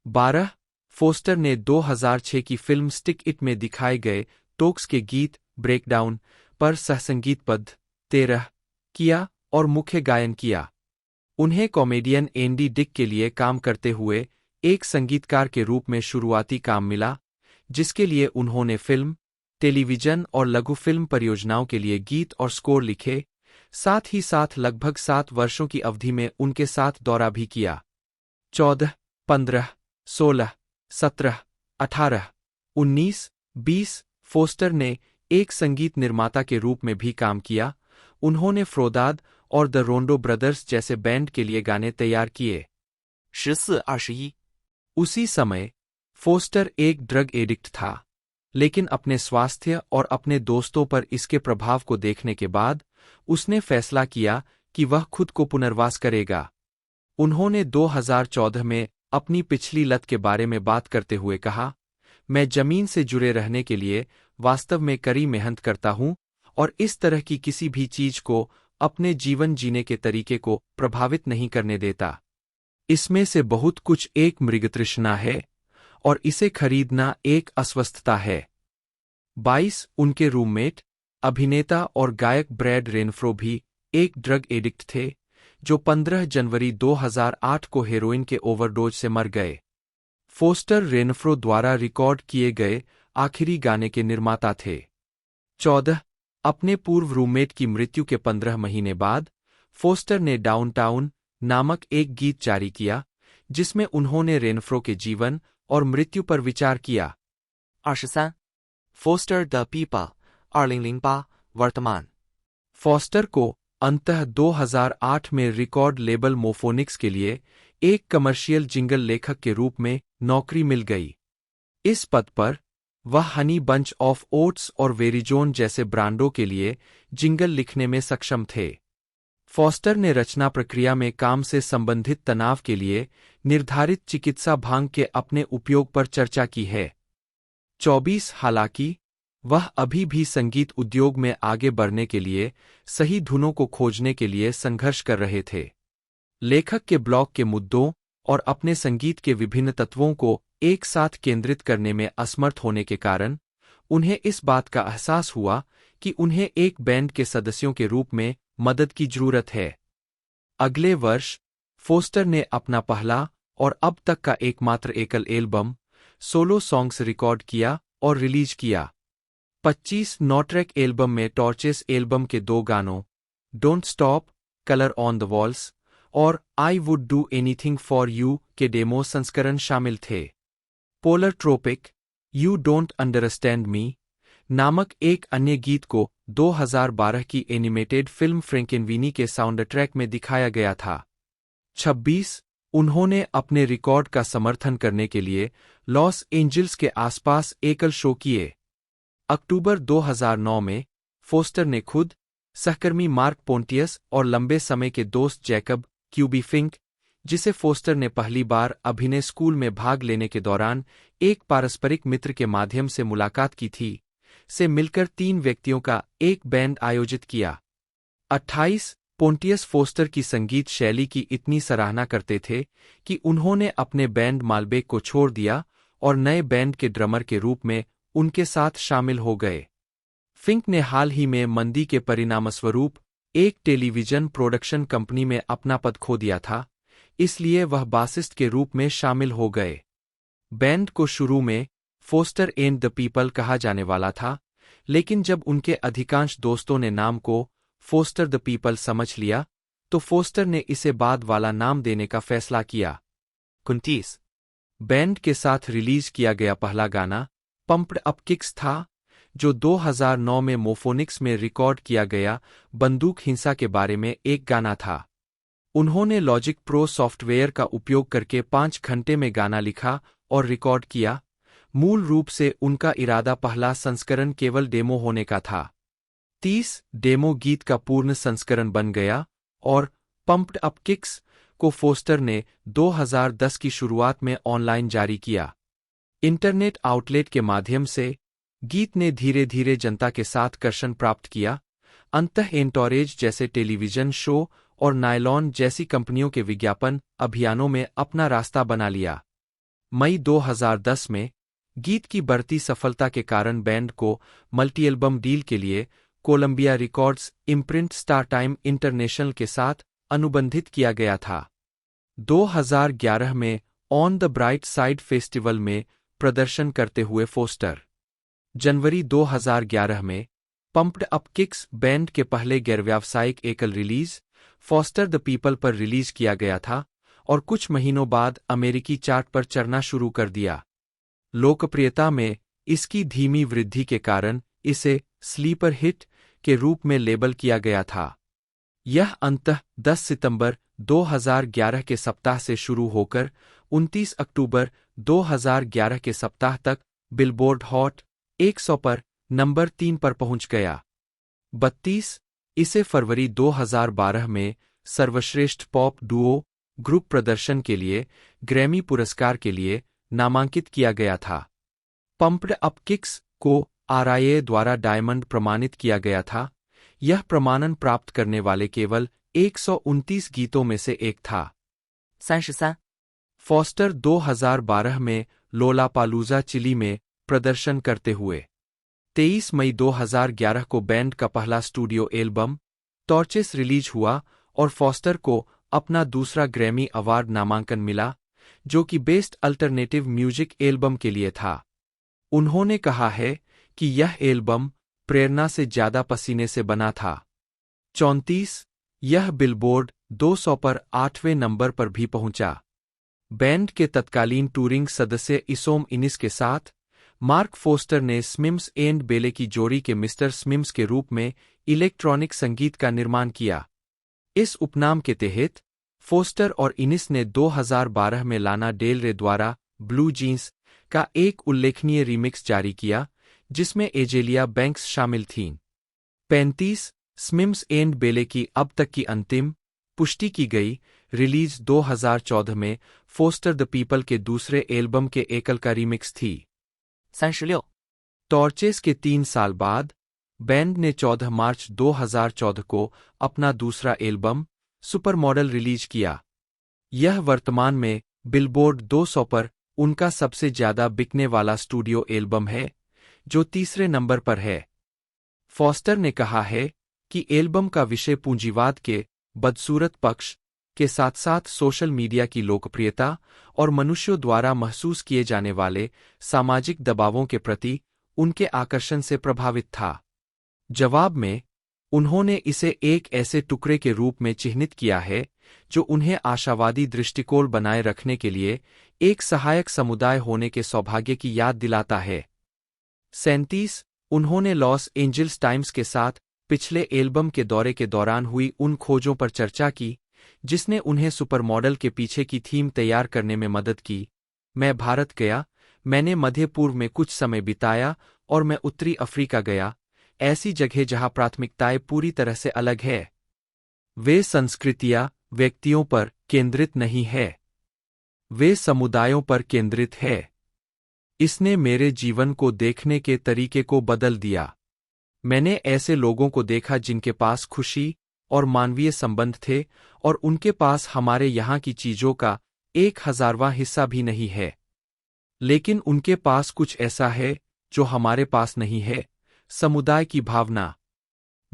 12 फोस्टर ने 2006 की फिल्म स्टिक इट में दिखाए गए टोक्स के गीत ब्रेकडाउन पर सहसंगीतबद्ध 13 किया और मुख्य गायन किया। उन्हें कॉमेडियन एंडी डिक के लिए काम करते हुए एक संगीतकार के रूप में शुरुआती काम मिला, जिसके लिए उन्होंने फिल्म, टेलीविजन और लघु फिल्म परियोजनाओं के लिए गीत और स्कोर लिखे। साथ ही साथ लगभग 7 वर्षों की अवधि में उनके साथ दौरा भी किया। 14, 15, 16, 17, 18, 19, 20 फोस्टर ने एक संगीत निर्माता के रूप में भी काम किया। उन्होंने फ्रोदाद और द रोंडो ब्रदर्स जैसे बैंड के लिए गाने तैयार किए। 14-21 उसी समय फोस्टर एक ड्रग एडिक्ट था, लेकिन अपने स्वास्थ्य और अपने दोस्तों पर इसके प्रभाव को देखने के बाद उसने फैसला किया कि वह खुद को पुनर्वास करेगा। उन्होंने 2014 में अपनी पिछली लत के बारे में बात करते हुए कहा, मैं जमीन से जुड़े रहने के लिए वास्तव में कड़ी मेहनत करता हूं और इस तरह की किसी भी चीज को अपने जीवन जीने के तरीके को प्रभावित नहीं करने देता। इसमें से बहुत कुछ एक मृगतृष्णा है और इसे खरीदना एक अस्वस्थता है। 22 उनके रूममेट, अभिनेता और गायक ब्रैड रेनफ्रो भी एक ड्रग एडिक्ट थे, जो 15 जनवरी 2008 को हेरोइन के ओवरडोज से मर गए। फोस्टर रेनफ्रो द्वारा रिकॉर्ड किए गए आखिरी गाने के निर्माता थे। 14 अपने पूर्व रूममेट की मृत्यु के 15 महीने बाद फोस्टर ने डाउनटाउन नामक एक गीत जारी किया, जिसमें उन्होंने रेनफ्रो के जीवन और मृत्यु पर विचार किया। 23 फोस्टर द पीपल 2008 वर्तमान फॉस्टर को अंततः 2008 में रिकॉर्ड लेबल मोफोनिक्स के लिए एक कमर्शियल जिंगल लेखक के रूप में नौकरी मिल गई। इस पद पर वह हनी बंच ऑफ ओट्स और वेरिजोन जैसे ब्रांडों के लिए जिंगल लिखने में सक्षम थे। फॉस्टर ने रचना प्रक्रिया में काम से संबंधित तनाव के लिए निर्धारित चिकित्सा भांग के अपने उपयोग पर चर्चा की है। 24 हालांकि वह अभी भी संगीत उद्योग में आगे बढ़ने के लिए सही धुनों को खोजने के लिए संघर्ष कर रहे थे। लेखक के ब्लॉग के मुद्दों और अपने संगीत के विभिन्न तत्वों को एक साथ केंद्रित करने में असमर्थ होने के कारण उन्हें इस बात का एहसास हुआ कि उन्हें एक बैंड के सदस्यों के रूप में मदद की जरूरत है। अगले वर्ष फोस्टर ने अपना पहला और अब तक का एकमात्र एकल एल्बम सोलो सॉन्ग्स रिकॉर्ड किया और रिलीज किया। 25 नौ-ट्रैक एल्बम में टॉर्चेस एल्बम के 2 गानों don't stop, colour on the walls और I would do anything for you के डेमो संस्करण शामिल थे। Polar tropic, you don't understand me नामक एक अन्य गीत को 2012 की एनिमेटेड फिल्म फ्रैंकेनवीनी के साउंड ट्रैक में दिखाया गया था। 26 उन्होंने अपने रिकॉर्ड का समर्थन करने के लिए लॉस एंजिल्स के आसपास एकल शो किए। अक्टूबर 2009 में फोस्टर ने खुद, सहकर्मी मार्क पोंटियस और लंबे समय के दोस्त जैकब क्यूबी फिंक, जिसे फोस्टर ने पहली बार अभिनय स्कूल में भाग लेने के दौरान एक पारस्परिक मित्र के माध्यम से मुलाकात की थी, से मिलकर 3 व्यक्तियों का एक बैंड आयोजित किया। 28 पोंटियस फोस्टर की संगीत शैली की इतनी सराहना करते थे कि उन्होंने अपने बैंड मालबेक को छोड़ दिया और नए बैंड के ड्रमर के रूप में उनके साथ शामिल हो गए। फिंक ने हाल ही में मंदी के परिणामस्वरूप एक टेलीविजन प्रोडक्शन कंपनी में अपना पद खो दिया था, इसलिए वह बासिस्ट के रूप में शामिल हो गए। बैंड को शुरू में फोस्टर एंड द पीपल कहा जाने वाला था, लेकिन जब उनके अधिकांश दोस्तों ने नाम को फोस्टर द पीपल समझ लिया, तो फोस्टर ने इसे बाद वाला नाम देने का फैसला किया। 29 बैंड के साथ रिलीज किया गया पहला गाना पंप्ड अप किक्स था, जो 2009 में मोफोनिक्स में रिकॉर्ड किया गया बंदूक हिंसा के बारे में एक गाना था। उन्होंने लॉजिक प्रो सॉफ्टवेयर का उपयोग करके 5 घंटे में गाना लिखा और रिकॉर्ड किया। मूल रूप से उनका इरादा पहला संस्करण केवल डेमो होने का था। 30 डेमो गीत का पूर्ण संस्करण बन गया और पंप्ड अप किक्स को फोस्टर ने 2010 की शुरुआत में ऑनलाइन जारी किया। इंटरनेट आउटलेट के माध्यम से गीत ने धीरे धीरे जनता के साथ कर्षण प्राप्त किया। अंततः एंटोरेज जैसे टेलीविजन शो और नायलॉन जैसी कंपनियों के विज्ञापन अभियानों में अपना रास्ता बना लिया। मई 2010 में गीत की बढ़ती सफलता के कारण बैंड को मल्टी-एल्बम डील के लिए Columbia Records imprint Star Time International के साथ अनुबंधित किया गया था। 2011 में on the bright side festival में प्रदर्शन करते हुए फोस्टर। जनवरी 2011 में पंप्ड अप किक्स बैंड के पहले गैर-व्यावसायिक एकल रिलीज फॉस्टर द पीपल पर रिलीज किया गया था और कुछ महीनों बाद अमेरिकी चार्ट पर चढ़ना शुरू कर दिया। लोकप्रियता में इसकी धीमी वृद्धि के कारण इसे स्लीपर हिट के रूप में लेबल किया गया था। यह अंततः 10 सितंबर 2011 के सप्ताह से शुरू होकर 29 अक्टूबर 2011 के सप्ताह तक बिलबोर्ड हॉट 100 पर नंबर 3 पर पहुंच गया। 32 इसे फरवरी 2012 में सर्वश्रेष्ठ पॉप डुओ ग्रुप प्रदर्शन के लिए ग्रैमी पुरस्कार के लिए नामांकित किया गया था। पंप्ड अप किक्स को RIA द्वारा डायमंड प्रमाणित किया गया था। यह प्रमाणन प्राप्त करने वाले केवल 129 गीतों में से एक था। 33. फॉस्टर 2012 में लोलापालूजा चिली में प्रदर्शन करते हुए 23 मई 2011 को बैंड का पहला स्टूडियो एल्बम टॉर्चेस रिलीज हुआ और फॉस्टर को अपना दूसरा ग्रैमी अवार्ड नामांकन मिला, जो कि बेस्ट अल्टरनेटिव म्यूजिक एल्बम के लिए था। उन्होंने कहा है कि यह एल्बम प्रेरणा से ज्यादा पसीने से बना था। 34 यह बिलबोर्ड 200 पर 8वें नंबर पर भी पहुंचा। बैंड के तत्कालीन टूरिंग सदस्य इसोम इनिस के साथ मार्क फोस्टर ने स्मिम्स एंड बेले की जोड़ी के मिस्टर स्मिम्स के रूप में इलेक्ट्रॉनिक संगीत का निर्माण किया। इस उपनाम के तहत फोस्टर और इनिस ने 2012 में लाना डेल रे द्वारा ब्लू जीन्स का एक उल्लेखनीय रीमिक्स जारी किया, जिसमें एजेलिया बैंक्स शामिल थीं। 35 स्मिम्स एंड बेले की अब तक की अंतिम पुष्टि की गई रिलीज 2014 में फोस्टर द पीपल के दूसरे एल्बम के एकल का रीमिक्स थी। 36. टॉर्चेस के 3 साल बाद बैंड ने 14 मार्च 2014 को अपना दूसरा एल्बम सुपर मॉडल रिलीज किया। यह वर्तमान में बिलबोर्ड 200 पर उनका सबसे ज्यादा बिकने वाला स्टूडियो एल्बम है, जो तीसरे नंबर पर है। फॉस्टर ने कहा है कि एल्बम का विषय पूंजीवाद के बदसूरत पक्ष के साथ साथ सोशल मीडिया की लोकप्रियता और मनुष्यों द्वारा महसूस किए जाने वाले सामाजिक दबावों के प्रति उनके आकर्षण से प्रभावित था। जवाब में उन्होंने इसे एक ऐसे टुकड़े के रूप में चिह्नित किया है जो उन्हें आशावादी दृष्टिकोण बनाए रखने के लिए एक सहायक समुदाय होने के सौभाग्य की याद दिलाता है। 37 उन्होंने लॉस एंजल्स टाइम्स के साथ पिछले एल्बम के दौरे के दौरान हुई उन खोजों पर चर्चा की जिसने उन्हें सुपर मॉडल के पीछे की थीम तैयार करने में मदद की। मैं भारत गया, मैंने मध्य पूर्व में कुछ समय बिताया और मैं उत्तरी अफ्रीका गया, ऐसी जगह जहां प्राथमिकताएं पूरी तरह से अलग है। वे संस्कृतियां व्यक्तियों पर केंद्रित नहीं है, वे समुदायों पर केंद्रित है। इसने मेरे जीवन को देखने के तरीके को बदल दिया। मैंने ऐसे लोगों को देखा जिनके पास खुशी और मानवीय संबंध थे और उनके पास हमारे यहाँ की चीजों का 1000वां हिस्सा भी नहीं है, लेकिन उनके पास कुछ ऐसा है जो हमारे पास नहीं है, समुदाय की भावना।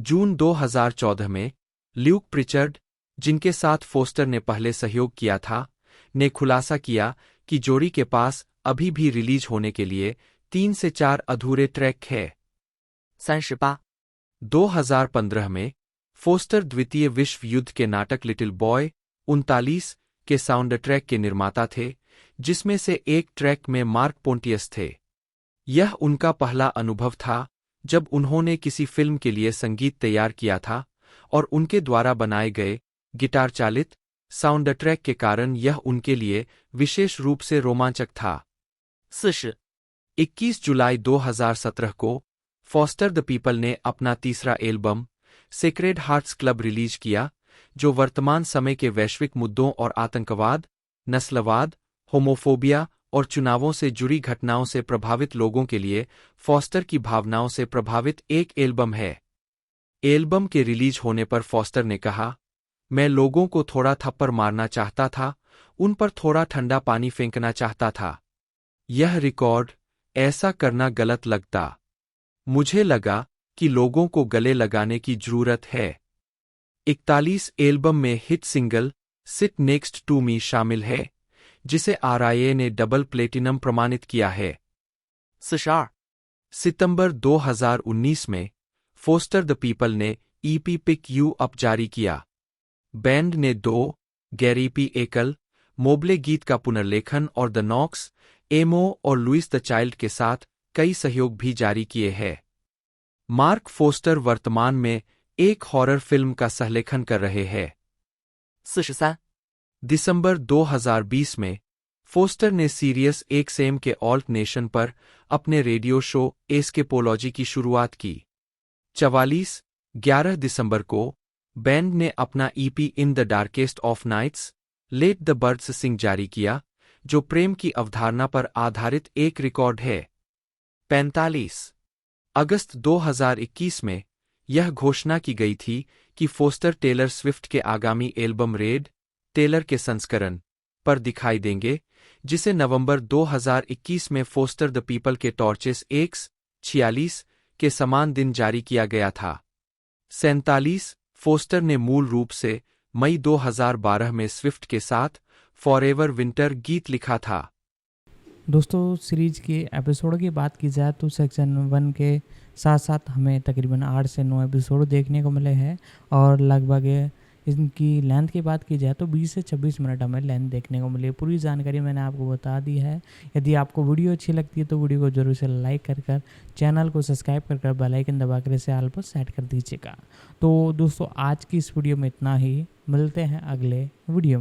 जून 2014 में ल्यूक प्रिचर्ड, जिनके साथ फोस्टर ने पहले सहयोग किया था, ने खुलासा किया कि जोड़ी के पास अभी भी रिलीज होने के लिए 3 से 4 अधूरे ट्रैक है। 38. 2015 में फोस्टर द्वितीय विश्व युद्ध के नाटक लिटिल बॉय 39 के साउंड ट्रैक के निर्माता थे, जिसमें से एक ट्रैक में मार्क पोंटियस थे। यह उनका पहला अनुभव था जब उन्होंने किसी फिल्म के लिए संगीत तैयार किया था और उनके द्वारा बनाए गए गिटार चालित साउंड ट्रैक के कारण यह उनके लिए विशेष रूप से रोमांचक था। 40. 21 जुलाई 2017 को फॉस्टर द पीपल ने अपना तीसरा album sacred hearts club release किया, जो वर्तमान समय के वैश्विक मुद्दों और आतंकवाद, नस्लवाद, होमोफोबिया और चुनावों से जुड़ी घटनाओं से प्रभावित लोगों के लिए फॉस्टर की भावनाओं से प्रभावित एक एल्बम है। एल्बम के रिलीज होने पर फॉस्टर ने कहा, मैं लोगों को थोड़ा थप्पड़ मारना चाहता था, उन पर थोड़ा ठंडा पानी फेंकना चाहता था। यह रिकॉर्ड ऐसा करना गलत लगता। मुझे लगा कि लोगों को गले लगाने की जरूरत है। 41 एल्बम में hit single sit next to me शामिल है, जिसे RIA ने डबल प्लेटिनम प्रमाणित किया है। 42. सितंबर 2019 में फोस्टर द पीपल ने EP पिक यू अप जारी किया। बैंड ने 2 गैरी पी एकल, मोबले गीत का पुनर्लेखन और द नॉक्स, एमो और लुइस द चाइल्ड के साथ कई सहयोग भी जारी किए हैं। मार्क फोस्टर वर्तमान में एक हॉरर फिल्म का सहलेखन कर रहे हैं। 43. दिसंबर 2020 में फोस्टर ने सीरियस XM के ऑल्ट नेशन पर अपने रेडियो शो एस्केपोलॉजी की शुरुआत की। 44 11 दिसंबर को बैंड ने अपना EP in the darkest of nights let the birds sing जारी किया, जो प्रेम की अवधारणा पर आधारित एक रिकॉर्ड है। 45. अगस्त 2021 में यह घोषणा की गई थी कि फोस्टर टेलर स्विफ्ट के आगामी एल्बम रेड टेलर के संस्करण पर दिखाई देंगे, जिसे नवंबर 2021 में फोस्टर द पीपल के टॉर्चेस X46 के समान दिन जारी किया गया था। 47 फोस्टर ने मूल रूप से मई 2012 में स्विफ्ट के साथ फॉरएवर विंटर गीत लिखा था। दोस्तों सीरीज के एपिसोड की बात की जाए तो सेक्शन 1 के साथ साथ हमें तकरीबन 8 से 9 एपिसोड देखने को मिले हैं और लगभग इनकी लेंथ की बात की जाए तो 20 से 26 मिनट हमें लेंथ देखने को मिली है। पूरी जानकारी मैंने आपको बता दी है। यदि आपको वीडियो अच्छी लगती है तो वीडियो को जरूर से लाइक कर चैनल को सब्सक्राइब कर बेल आइकन दबाकर इसे ऑल पर सेट कर दीजिएगा। तो दोस्तों आज की इस वीडियो में इतना ही, मिलते हैं अगले वीडियो में।